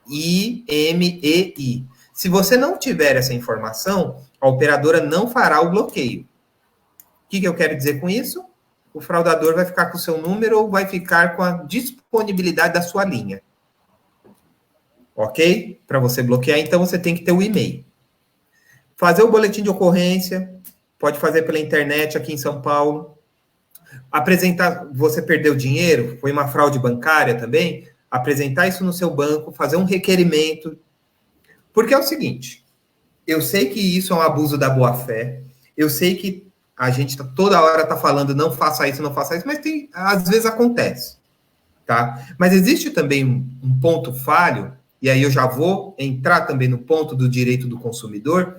IMEI. Se você não tiver essa informação, a operadora não fará o bloqueio. O que eu quero dizer com isso? O fraudador vai ficar com o seu número ou vai ficar com a disponibilidade da sua linha. Ok? Para você bloquear, então você tem que ter o e-mail. Fazer o boletim de ocorrência, pode fazer pela internet aqui em São Paulo. Apresentar, você perdeu dinheiro, foi uma fraude bancária também, apresentar isso no seu banco, fazer um requerimento. Porque é o seguinte, eu sei que isso é um abuso da boa-fé, eu sei que a gente toda hora está falando não faça isso, mas às vezes acontece, tá? Mas existe também um ponto falho, e aí eu já vou entrar também no ponto do direito do consumidor,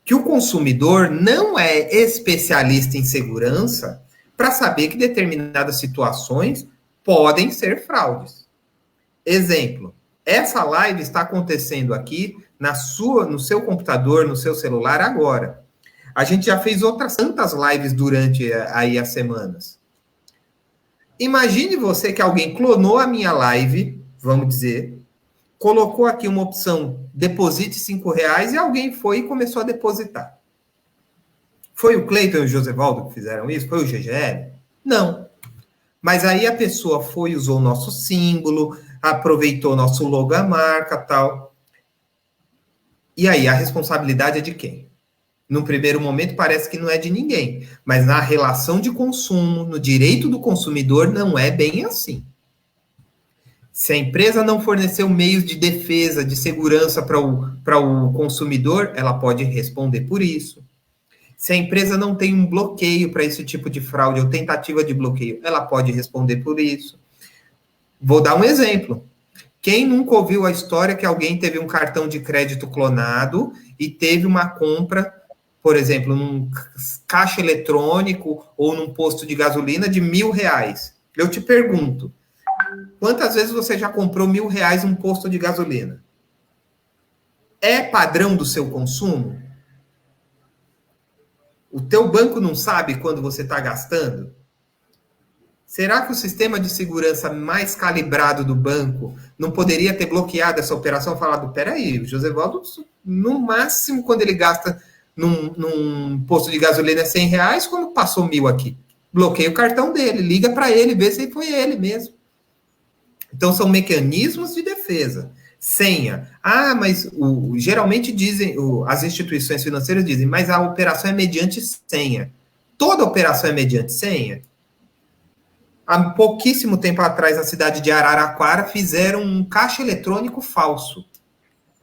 que o consumidor não é especialista em segurança para saber que determinadas situações podem ser fraudes. Exemplo, essa live está acontecendo aqui no seu computador, no seu celular agora. A gente já fez outras tantas lives durante aí as semanas. Imagine você que alguém clonou a minha live, vamos dizer, colocou aqui uma opção, deposite R$5, e alguém foi e começou a depositar. Foi o Cleiton e o Josevaldo que fizeram isso? Foi o GGL? Não. Mas aí a pessoa foi e usou o nosso símbolo, aproveitou nosso logomarca e tal. E aí, a responsabilidade é de quem? No primeiro momento parece que não é de ninguém, mas na relação de consumo, no direito do consumidor, não é bem assim. Se a empresa não forneceu meios de defesa, de segurança para o consumidor, ela pode responder por isso. Se a empresa não tem um bloqueio para esse tipo de fraude ou tentativa de bloqueio, ela pode responder por isso. Vou dar um exemplo. Quem nunca ouviu a história que alguém teve um cartão de crédito clonado e teve uma compra, por exemplo, num caixa eletrônico ou num posto de gasolina de R$1.000? Eu te pergunto, quantas vezes você já comprou R$1.000 num posto de gasolina? É padrão do seu consumo? O teu banco não sabe quando você está gastando? Será que o sistema de segurança mais calibrado do banco não poderia ter bloqueado essa operação e falado, peraí, o Josevaldo, no máximo, quando ele gasta num posto de gasolina R$100, quando passou 1.000 aqui? Bloqueia o cartão dele, liga para ele, vê se foi ele mesmo. Então, são mecanismos de defesa. Senha. Ah, mas geralmente dizem, as instituições financeiras dizem, mas a operação é mediante senha. Toda operação é mediante senha? Há pouquíssimo tempo atrás, na cidade de Araraquara, fizeram um caixa eletrônico falso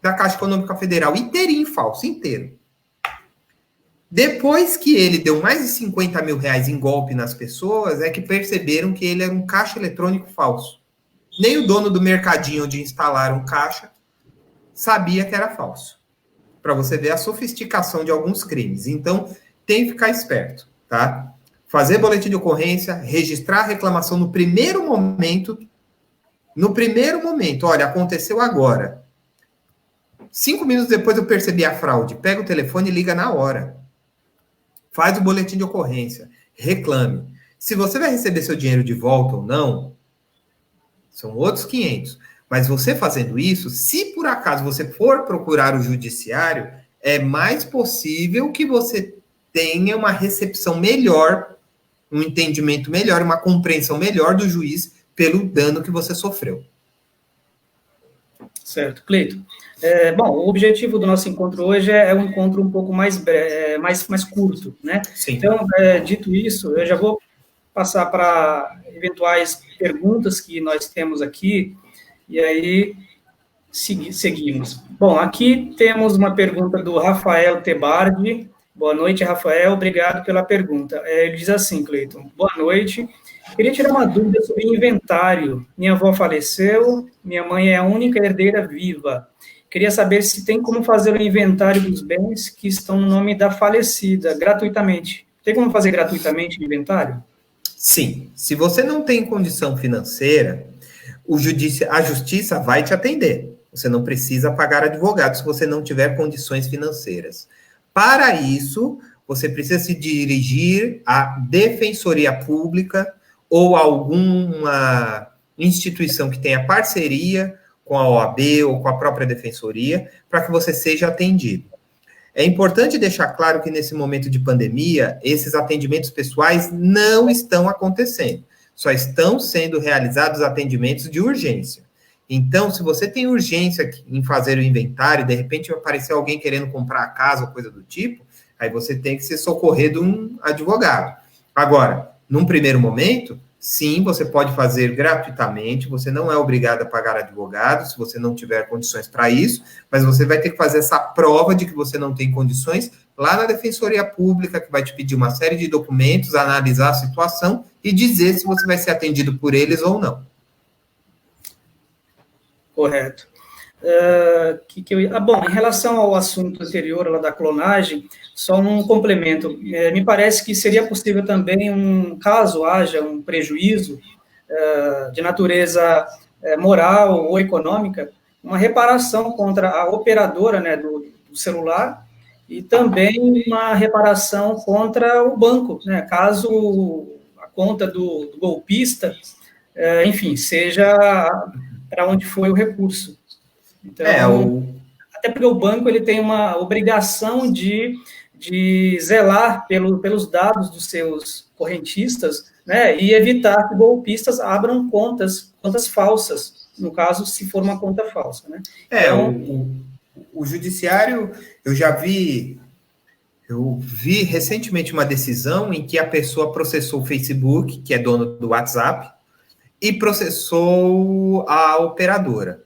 da Caixa Econômica Federal, inteirinho falso, inteiro. Depois que ele deu mais de R$50 mil em golpe nas pessoas, é que perceberam que ele era um caixa eletrônico falso. Nem o dono do mercadinho onde instalaram o caixa sabia que era falso. Para você ver a sofisticação de alguns crimes. Então, tem que ficar esperto, tá? Fazer boletim de ocorrência, registrar a reclamação no primeiro momento. No primeiro momento, olha, aconteceu agora. 5 minutos depois eu percebi a fraude. Pega o telefone e liga na hora. Faz o boletim de ocorrência. Reclame. Se você vai receber seu dinheiro de volta ou não, são outros 500. Mas você fazendo isso, se por acaso você for procurar o judiciário, é mais possível que você tenha uma recepção melhor, um entendimento melhor, uma compreensão melhor do juiz pelo dano que você sofreu. Certo. Cleiton. Bom, o objetivo do nosso encontro hoje é um encontro um pouco mais curto, né? Sim. Então, dito isso, eu já vou passar para eventuais perguntas que nós temos aqui, e aí seguimos. Bom, aqui temos uma pergunta do Rafael Tebardi, Boa noite, Rafael. Obrigado pela pergunta. Ele diz assim, Cleiton. Boa noite. Queria tirar uma dúvida sobre inventário. Minha avó faleceu, minha mãe é a única herdeira viva. Queria saber se tem como fazer o inventário dos bens que estão no nome da falecida, gratuitamente. Tem como fazer gratuitamente o inventário? Sim. Se você não tem condição financeira, a justiça vai te atender. Você não precisa pagar advogado se você não tiver condições financeiras. Para isso, você precisa se dirigir à Defensoria Pública ou alguma instituição que tenha parceria com a OAB ou com a própria Defensoria, para que você seja atendido. É importante deixar claro que nesse momento de pandemia, esses atendimentos pessoais não estão acontecendo. Só estão sendo realizados atendimentos de urgência. Então, se você tem urgência em fazer o inventário, de repente vai aparecer alguém querendo comprar a casa ou coisa do tipo, aí você tem que se socorrer de um advogado. Agora, num primeiro momento, sim, você pode fazer gratuitamente, você não é obrigado a pagar advogado, se você não tiver condições para isso, mas você vai ter que fazer essa prova de que você não tem condições lá na Defensoria Pública, que vai te pedir uma série de documentos, analisar a situação e dizer se você vai ser atendido por eles ou não. Correto. Bom, em relação ao assunto anterior, lá da clonagem, só um complemento. Me parece que seria possível também, caso haja um prejuízo de natureza moral ou econômica, uma reparação contra a operadora, né, do celular e também uma reparação contra o banco, né, caso a conta do golpista, enfim, seja para onde foi o recurso. Então, até porque o banco ele tem uma obrigação de zelar pelos dados dos seus correntistas, né, e evitar que golpistas abram contas falsas, no caso, se for uma conta falsa, né? O judiciário, eu vi recentemente uma decisão em que a pessoa processou o Facebook, que é dono do WhatsApp, e processou a operadora,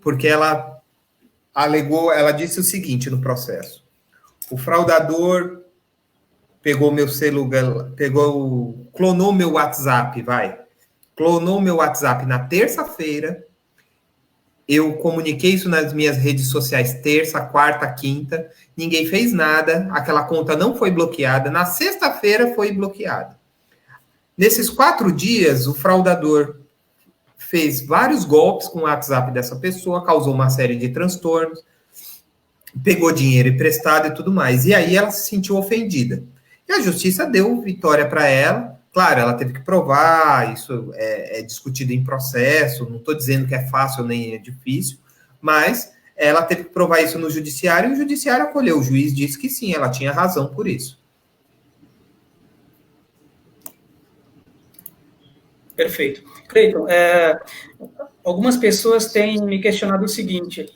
porque ela disse o seguinte no processo: o fraudador pegou meu celular, clonou meu WhatsApp, clonou meu WhatsApp na terça-feira, eu comuniquei isso nas minhas redes sociais terça, quarta, quinta, ninguém fez nada, aquela conta não foi bloqueada, na sexta-feira foi bloqueada. Nesses 4 dias, o fraudador fez vários golpes com o WhatsApp dessa pessoa, causou uma série de transtornos, pegou dinheiro emprestado e tudo mais. E aí ela se sentiu ofendida. E a justiça deu vitória para ela. Claro, ela teve que provar, isso é discutido em processo, não estou dizendo que é fácil nem é difícil, mas ela teve que provar isso no judiciário e o judiciário acolheu. O juiz disse que sim, ela tinha razão por isso. Perfeito. Cleiton, algumas pessoas têm me questionado o seguinte,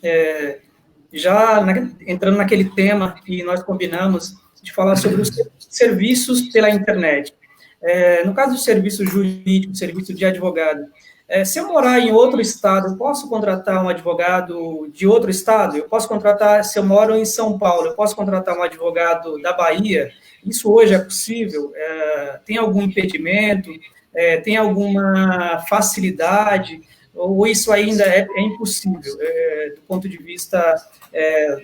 entrando naquele tema que nós combinamos de falar sobre os serviços pela internet. No caso do serviço jurídico, serviço de advogado, se eu morar em outro estado, eu posso contratar um advogado de outro estado? Eu posso contratar, se eu moro em São Paulo, eu posso contratar um advogado da Bahia? Isso hoje é possível? Tem algum impedimento? Tem alguma facilidade, ou isso ainda é impossível, do ponto de vista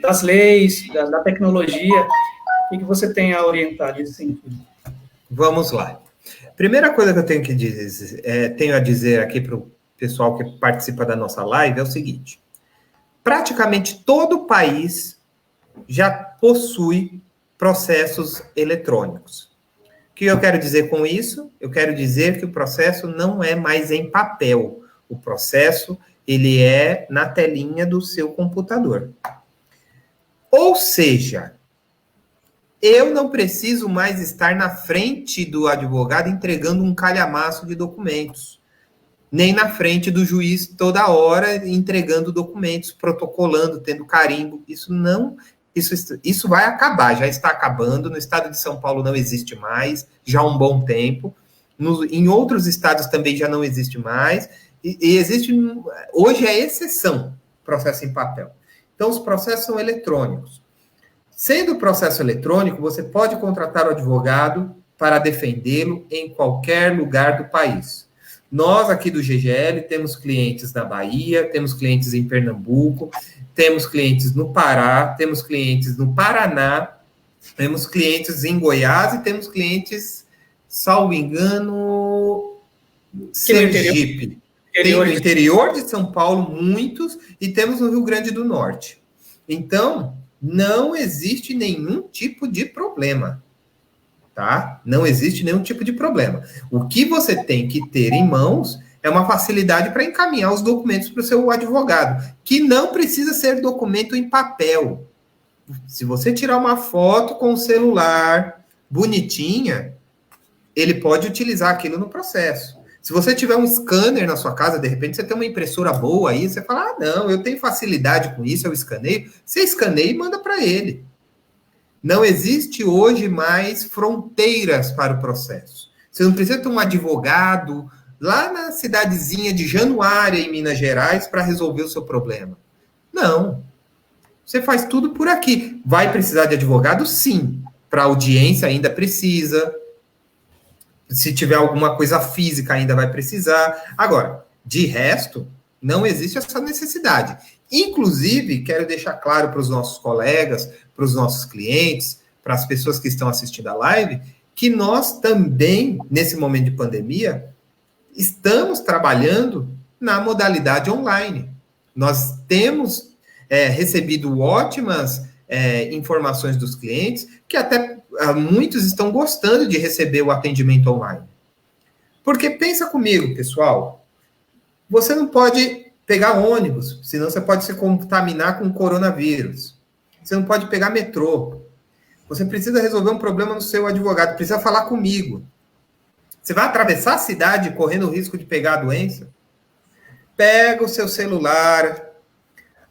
das leis, da tecnologia? O que você tem a orientar nesse sentido? Vamos lá. Primeira coisa que eu tenho a dizer aqui para o pessoal que participa da nossa live é o seguinte: praticamente todo o país já possui processos eletrônicos. O que eu quero dizer com isso? Eu quero dizer que o processo não é mais em papel. O processo, ele é na telinha do seu computador. Ou seja, eu não preciso mais estar na frente do advogado entregando um calhamaço de documentos, nem na frente do juiz toda hora entregando documentos, protocolando, tendo carimbo. Isso vai acabar, já está acabando. No estado de São Paulo não existe mais, já há um bom tempo. Em outros estados também já não existe mais. Hoje é exceção processo em papel. Então, os processos são eletrônicos. Sendo o processo eletrônico, você pode contratar o advogado para defendê-lo em qualquer lugar do país. Nós, aqui do GGL, temos clientes na Bahia, temos clientes em Pernambuco, temos clientes no Pará, temos clientes no Paraná, temos clientes em Goiás e temos clientes, salvo engano, Sergipe. Tem no interior de São Paulo muitos e temos no Rio Grande do Norte. Então, não existe nenhum tipo de problema, tá? Não existe nenhum tipo de problema. O que você tem que ter em mãos é uma facilidade para encaminhar os documentos para o seu advogado, que não precisa ser documento em papel. Se você tirar uma foto com o celular bonitinha, ele pode utilizar aquilo no processo. Se você tiver um scanner na sua casa, de repente você tem uma impressora boa aí, você fala, não, eu tenho facilidade com isso, eu escaneio. Você escaneia e manda para ele. Não existe hoje mais fronteiras para o processo. Você não precisa ter um advogado lá na cidadezinha de Januária, em Minas Gerais, para resolver o seu problema. Não. Você faz tudo por aqui. Vai precisar de advogado? Sim. Para audiência ainda precisa. Se tiver alguma coisa física, ainda vai precisar. Agora, de resto, não existe essa necessidade. Inclusive, quero deixar claro para os nossos colegas, para os nossos clientes, para as pessoas que estão assistindo a live, que nós também, nesse momento de pandemia, estamos trabalhando na modalidade online. Nós temos recebido ótimas informações dos clientes, que até muitos estão gostando de receber o atendimento online. Porque pensa comigo, pessoal, você não pode pegar ônibus, senão você pode se contaminar com coronavírus. Você não pode pegar metrô. Você precisa resolver um problema no seu advogado, precisa falar comigo. Você vai atravessar a cidade correndo o risco de pegar a doença? Pega o seu celular,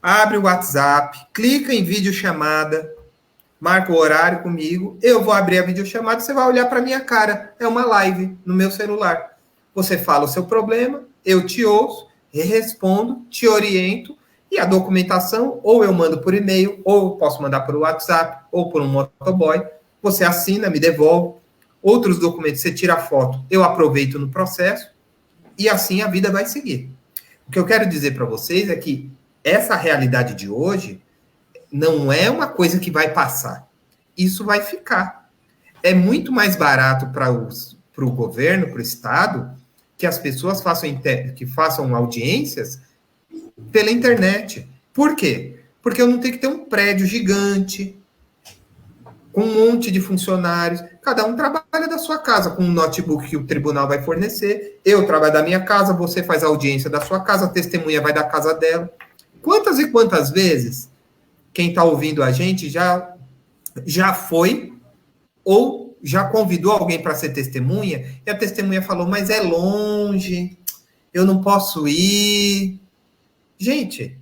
abre o WhatsApp, clica em videochamada, marca o horário comigo, eu vou abrir a videochamada, você vai olhar para a minha cara. É uma live no meu celular. Você fala o seu problema, eu te ouço, respondo, te oriento, e a documentação, ou eu mando por e-mail, ou eu posso mandar por WhatsApp, ou por um motoboy. Você assina, me devolve. Outros documentos, você tira a foto, eu aproveito no processo, e assim a vida vai seguir. O que eu quero dizer para vocês é que essa realidade de hoje não é uma coisa que vai passar. Isso vai ficar. É muito mais barato para o governo, para o Estado, que as pessoas façam audiências pela internet. Por quê? Porque eu não tenho que ter um prédio gigante, com um monte de funcionários. Cada um trabalha da sua casa, com um notebook que o tribunal vai fornecer. Eu trabalho da minha casa, você faz a audiência da sua casa, a testemunha vai da casa dela. Quantas e quantas vezes quem está ouvindo a gente já foi ou já convidou alguém para ser testemunha e a testemunha falou, mas é longe, eu não posso ir. Gente,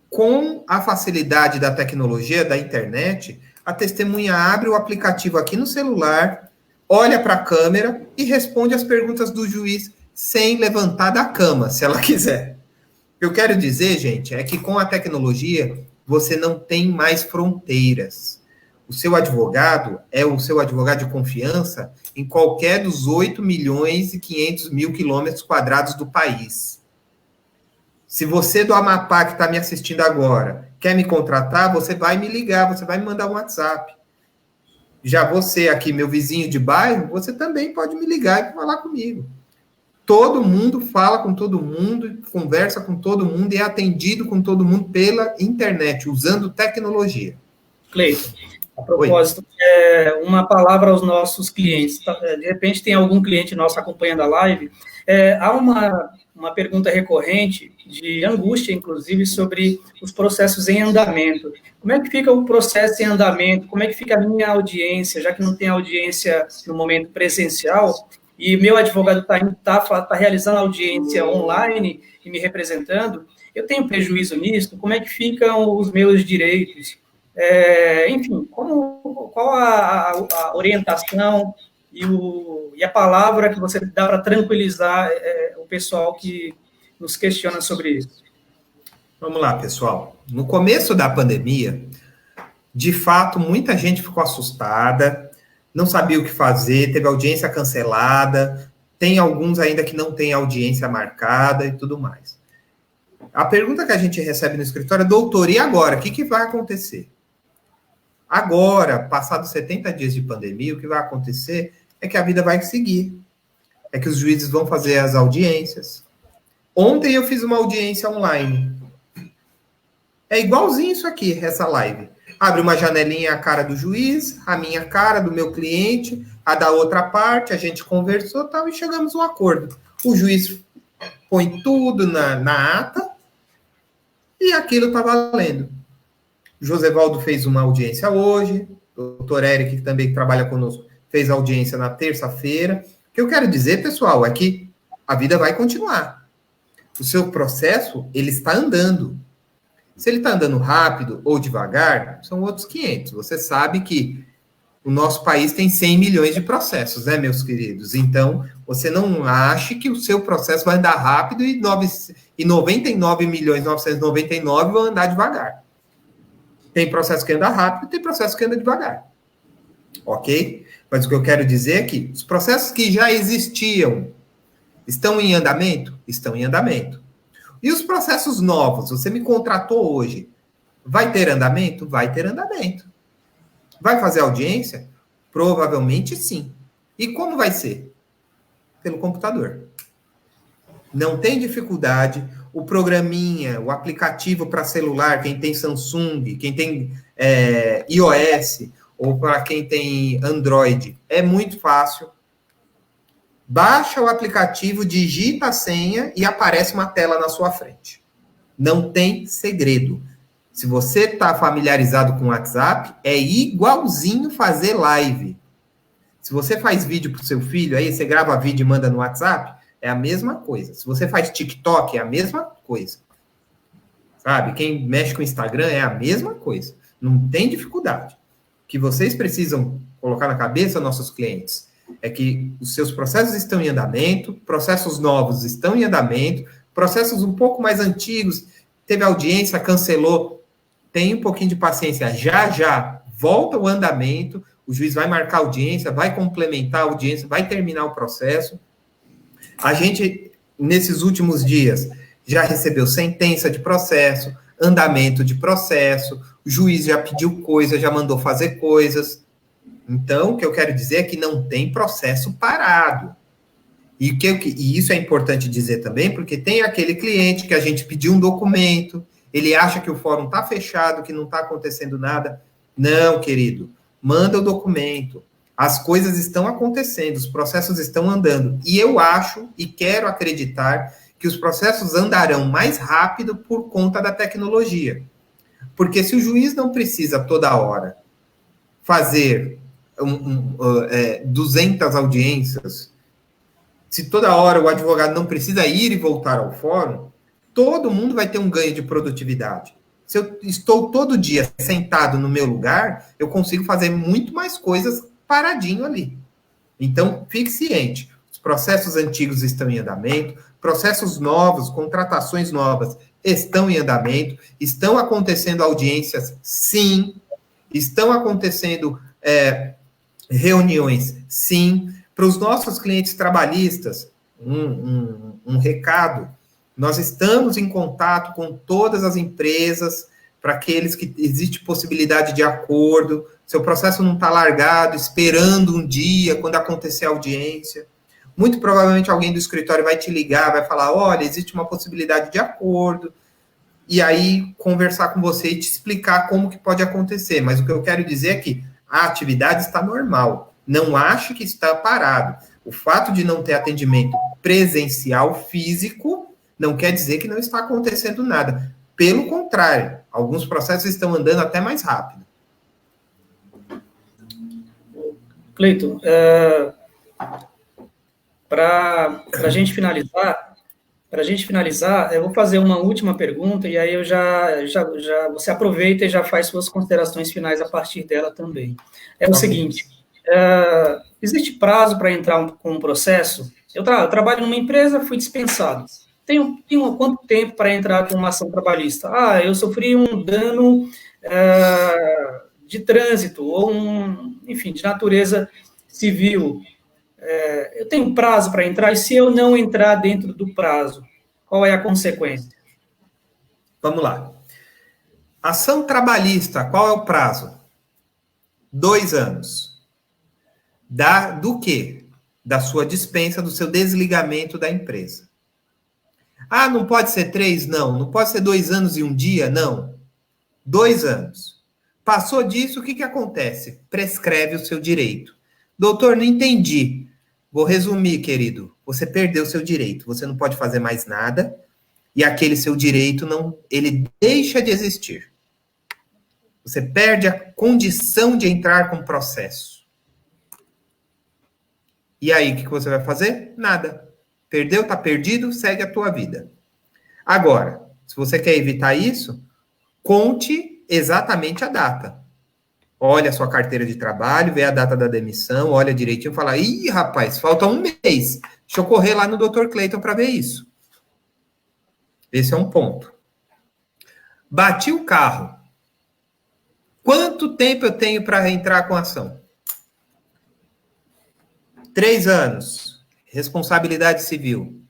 com a facilidade da tecnologia, da internet, a testemunha abre o aplicativo aqui no celular, olha para a câmera e responde as perguntas do juiz sem levantar da cama, se ela quiser. O que eu quero dizer, gente, é que com a tecnologia você não tem mais fronteiras. O seu advogado é o seu advogado de confiança em qualquer dos 8.500.000 quilômetros quadrados do país. Se você do Amapá que está me assistindo agora quer me contratar, você vai me ligar, você vai me mandar um WhatsApp. Já você aqui, meu vizinho de bairro, você também pode me ligar e falar comigo. Todo mundo fala com todo mundo, conversa com todo mundo e é atendido com todo mundo pela internet, usando tecnologia. Cleiton, a propósito, uma palavra aos nossos clientes. De repente tem algum cliente nosso acompanhando a live. Há uma pergunta recorrente, de angústia, inclusive, sobre os processos em andamento. Como é que fica o processo em andamento? Como é que fica a minha audiência, já que não tem audiência no momento presencial, e meu advogado está realizando audiência online e me representando, eu tenho prejuízo nisso? Como é que ficam os meus direitos? Enfim, qual a orientação e a palavra que você dá para tranquilizar o pessoal que nos questiona sobre isso? Vamos lá, pessoal. No começo da pandemia, De fato, muita gente ficou assustada, não sabia o que fazer, teve audiência cancelada, tem alguns ainda que não têm audiência marcada e tudo mais. A pergunta que a gente recebe no escritório é, doutor, e agora? O que vai acontecer? Agora, passados 70 dias de pandemia, o que vai acontecer é que a vida vai seguir. É que os juízes vão fazer as audiências. Ontem eu fiz uma audiência online. É igualzinho isso aqui, essa live. Abre uma janelinha a cara do juiz, a minha cara, do meu cliente, a da outra parte, a gente conversou tal, e chegamos a um acordo. O juiz põe tudo na ata e aquilo está valendo. Josevaldo fez uma audiência hoje, o doutor Eric, que também trabalha conosco, fez audiência na terça-feira. O que eu quero dizer, pessoal, é que a vida vai continuar. O seu processo, ele está andando. Se ele está andando rápido ou devagar, são outros 500. Você sabe que o nosso país tem 100 milhões de processos, né, meus queridos? Então, você não ache que o seu processo vai andar rápido e 99.999 vão andar devagar. Tem processo que anda rápido, tem processo que anda devagar. Ok? Mas o que eu quero dizer é que os processos que já existiam estão em andamento? Estão em andamento. E os processos novos? Você me contratou hoje. Vai ter andamento? Vai ter andamento. Vai fazer audiência? Provavelmente sim. E como vai ser? Pelo computador. Não tem dificuldade. O programinha, o aplicativo para celular, quem tem Samsung, quem tem iOS, ou para quem tem Android, é muito fácil. Baixa o aplicativo, digita a senha e aparece uma tela na sua frente. Não tem segredo. Se você está familiarizado com o WhatsApp, é igualzinho fazer live. Se você faz vídeo para o seu filho, aí você grava vídeo e manda no WhatsApp, é a mesma coisa. Se você faz TikTok, é a mesma coisa. Sabe? Quem mexe com o Instagram é a mesma coisa. Não tem dificuldade. O que vocês precisam colocar na cabeça, nossos clientes, é que os seus processos estão em andamento, processos novos estão em andamento, processos um pouco mais antigos, teve audiência, cancelou, tem um pouquinho de paciência, já volta o andamento, o juiz vai marcar audiência, vai complementar a audiência, vai terminar o processo. A gente, nesses últimos dias, já recebeu sentença de processo, andamento de processo, o juiz já pediu coisa, já mandou fazer coisas. Então, o que eu quero dizer é que não tem processo parado. E isso é importante dizer também, porque tem aquele cliente que a gente pediu um documento, ele acha que o fórum está fechado, que não está acontecendo nada. Não, querido, manda o documento. As coisas estão acontecendo, os processos estão andando. E eu acho e quero acreditar que os processos andarão mais rápido por conta da tecnologia. Porque se o juiz não precisa toda hora fazer 200 audiências, se toda hora o advogado não precisa ir e voltar ao fórum, todo mundo vai ter um ganho de produtividade. Se eu estou todo dia sentado no meu lugar, eu consigo fazer muito mais coisas paradinho ali. Então, fique ciente. Os processos antigos estão em andamento, processos novos, contratações novas estão em andamento, estão acontecendo audiências, sim, estão acontecendo reuniões, sim. Para os nossos clientes trabalhistas, um recado, nós estamos em contato com todas as empresas, para aqueles que existe possibilidade de acordo, seu processo não está largado, esperando um dia, quando acontecer a audiência. Muito provavelmente alguém do escritório vai te ligar, vai falar, olha, existe uma possibilidade de acordo, e aí conversar com você e te explicar como que pode acontecer. Mas o que eu quero dizer é que a atividade está normal. Não ache que está parado. O fato de não ter atendimento presencial físico não quer dizer que não está acontecendo nada. Pelo contrário, alguns processos estão andando até mais rápido. Cleiton, para a gente finalizar, eu vou fazer uma última pergunta e aí eu você aproveita e já faz suas considerações finais a partir dela também. É o seguinte, existe prazo para entrar com um processo? Eu trabalho numa empresa, fui dispensado. Tenho quanto tempo para entrar com uma ação trabalhista? Eu sofri um dano de trânsito, ou enfim, de natureza civil. Eu tenho prazo para entrar, e se eu não entrar dentro do prazo, qual é a consequência? Vamos lá. Ação trabalhista, qual é o prazo? 2 anos. Do quê? Da sua dispensa, do seu desligamento da empresa. Ah, não pode ser 3? Não. Não pode ser 2 anos e 1 dia? Não. 2 anos. Passou disso, o que acontece? Prescreve o seu direito. Doutor, não entendi. Vou resumir, querido. Você perdeu o seu direito. Você não pode fazer mais nada. E aquele seu direito, ele deixa de existir. Você perde a condição de entrar com o processo. E aí, o que você vai fazer? Nada. Perdeu, está perdido, segue a tua vida. Agora, se você quer evitar isso, conte exatamente a data. Olha a sua carteira de trabalho, vê a data da demissão, olha direitinho e fala, ih, rapaz, falta 1 mês. Deixa eu correr lá no Dr. Cleiton para ver isso. Esse é um ponto. Bati o carro. Quanto tempo eu tenho para entrar com a ação? 3 anos. Responsabilidade civil.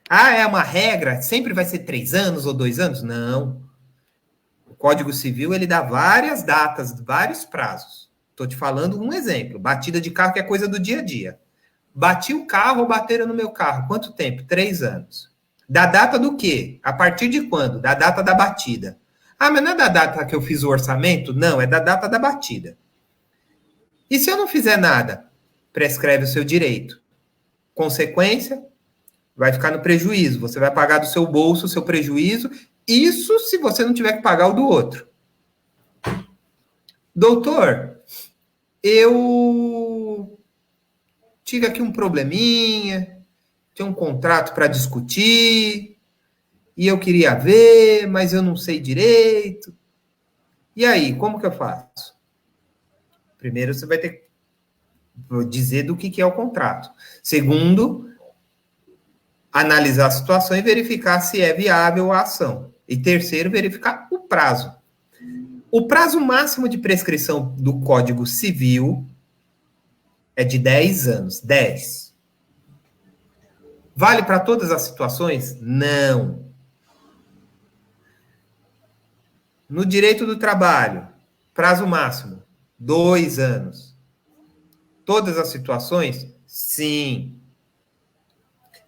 Ah, é uma regra? Sempre vai ser 3 anos ou 2 anos? Não. O Código Civil, ele dá várias datas, vários prazos. Estou te falando um exemplo. Batida de carro, que é coisa do dia a dia. Bati o carro ou bateram no meu carro. Quanto tempo? 3 anos. Da data do quê? A partir de quando? Da data da batida. Ah, mas não é da data que eu fiz o orçamento? Não, é da data da batida. E se eu não fizer nada? Prescreve o seu direito. Consequência, vai ficar no prejuízo. Você vai pagar do seu bolso o seu prejuízo. Isso se você não tiver que pagar o do outro. Doutor, eu tive aqui um probleminha, tem um contrato para discutir, e eu queria ver, mas eu não sei direito. E aí, como que eu faço? Primeiro, você vai ter que dizer do que é o contrato. Segundo, analisar a situação e verificar se é viável a ação. E terceiro, verificar o prazo. O prazo máximo de prescrição do Código Civil é de 10 anos. 10. Vale para todas as situações? Não. No direito do trabalho, prazo máximo, 2 anos. Todas as situações? Sim.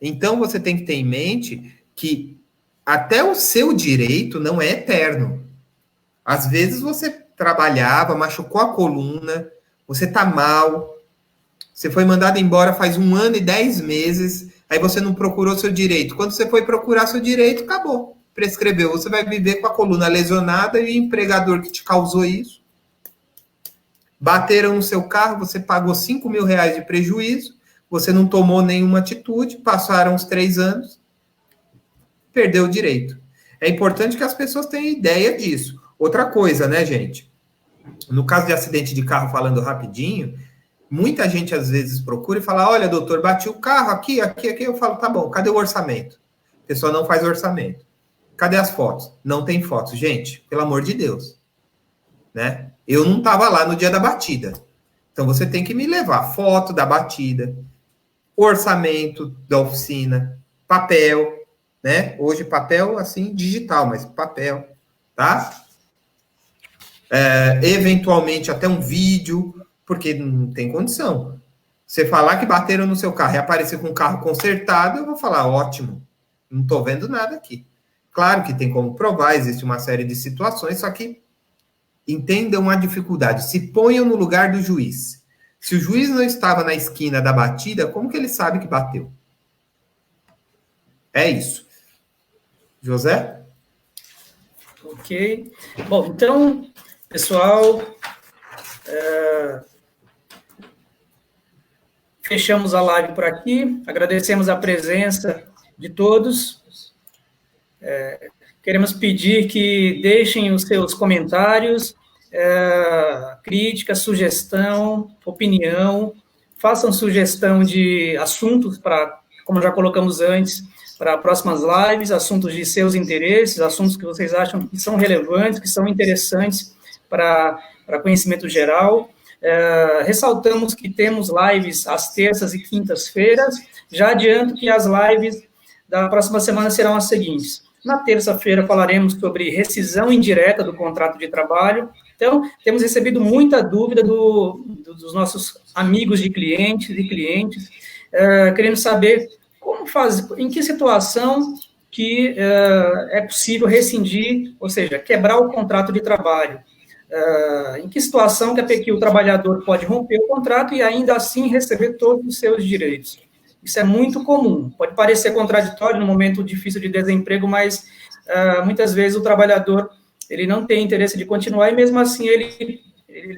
Então, você tem que ter em mente que até o seu direito não é eterno. Às vezes você trabalhava, machucou a coluna, você está mal, você foi mandado embora faz 1 ano e 10 meses, aí você não procurou seu direito. Quando você foi procurar seu direito, acabou. Prescreveu. Você vai viver com a coluna lesionada e o empregador que te causou isso. Bateram no seu carro, você pagou R$5.000 de prejuízo, você não tomou nenhuma atitude, passaram os 3 anos, perdeu o direito. É importante que as pessoas tenham ideia disso. Outra coisa, né, gente? No caso de acidente de carro, falando rapidinho, muita gente às vezes procura e fala, olha, doutor, bati o carro aqui. Eu falo, tá bom, cadê o orçamento? A pessoa não faz orçamento. Cadê as fotos? Não tem fotos. Gente, pelo amor de Deus. Né? Eu não estava lá no dia da batida. Então, você tem que me levar foto da batida, orçamento da oficina, papel, né? Hoje, papel, assim, digital, mas papel, tá? Eventualmente, até um vídeo, porque não tem condição. Você falar que bateram no seu carro e aparecer com o carro consertado, eu vou falar, ótimo, não estou vendo nada aqui. Claro que tem como provar, existe uma série de situações, só que entendam a dificuldade. Se ponham no lugar do juiz. Se o juiz não estava na esquina da batida, como que ele sabe que bateu? É isso. José? Ok. Bom, então, pessoal, fechamos a live por aqui. Agradecemos a presença de todos. Queremos pedir que deixem os seus comentários, crítica, sugestão, opinião, façam sugestão de assuntos para, como já colocamos antes, para próximas lives, assuntos de seus interesses, assuntos que vocês acham que são relevantes, que são interessantes para para conhecimento geral. Ressaltamos que temos lives às terças e quintas-feiras. Já adianto que as lives da próxima semana serão as seguintes. Na terça-feira falaremos sobre rescisão indireta do contrato de trabalho. Então, temos recebido muita dúvida dos nossos amigos de clientes e clientes, querendo saber como fazer, em que situação que é possível rescindir, ou seja, quebrar o contrato de trabalho. Em que situação que o trabalhador pode romper o contrato e ainda assim receber todos os seus direitos. Isso é muito comum. Pode parecer contraditório no momento difícil de desemprego, mas muitas vezes o trabalhador ele não tem interesse de continuar e mesmo assim ele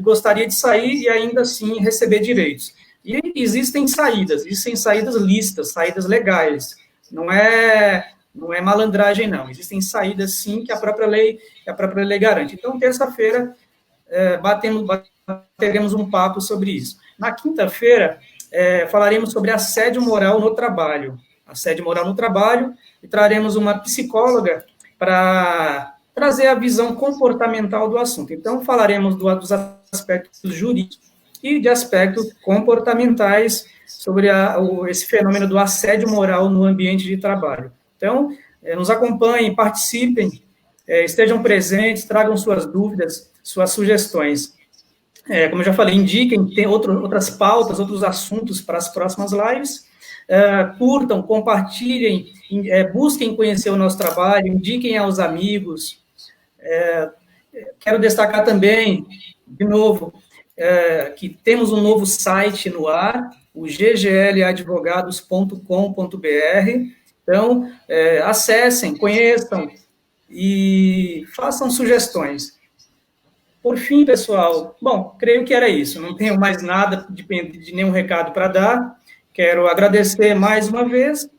gostaria de sair e ainda assim receber direitos. E existem saídas lícitas, saídas legais. Não é malandragem, não. Existem saídas, sim, que a própria lei garante. Então, terça-feira, teremos um papo sobre isso. Na quinta-feira, falaremos sobre assédio moral no trabalho. Assédio moral no trabalho, e traremos uma psicóloga para trazer a visão comportamental do assunto. Então, falaremos dos aspectos jurídicos e de aspectos comportamentais sobre esse fenômeno do assédio moral no ambiente de trabalho. Então, nos acompanhem, participem, estejam presentes, tragam suas dúvidas, suas sugestões. Como eu já falei, indiquem, tem outras pautas, outros assuntos para as próximas lives. Curtam, compartilhem, busquem conhecer o nosso trabalho, indiquem aos amigos. Quero destacar também, de novo, que temos um novo site no ar, o ggladvogados.com.br. Então, acessem, conheçam e façam sugestões. Por fim, pessoal, bom, creio que era isso. Não tenho mais nada de nenhum recado para dar. Quero agradecer mais uma vez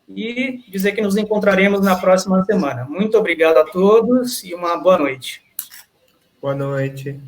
e dizer que nos encontraremos na próxima semana. Muito obrigado a todos e uma boa noite. Boa noite.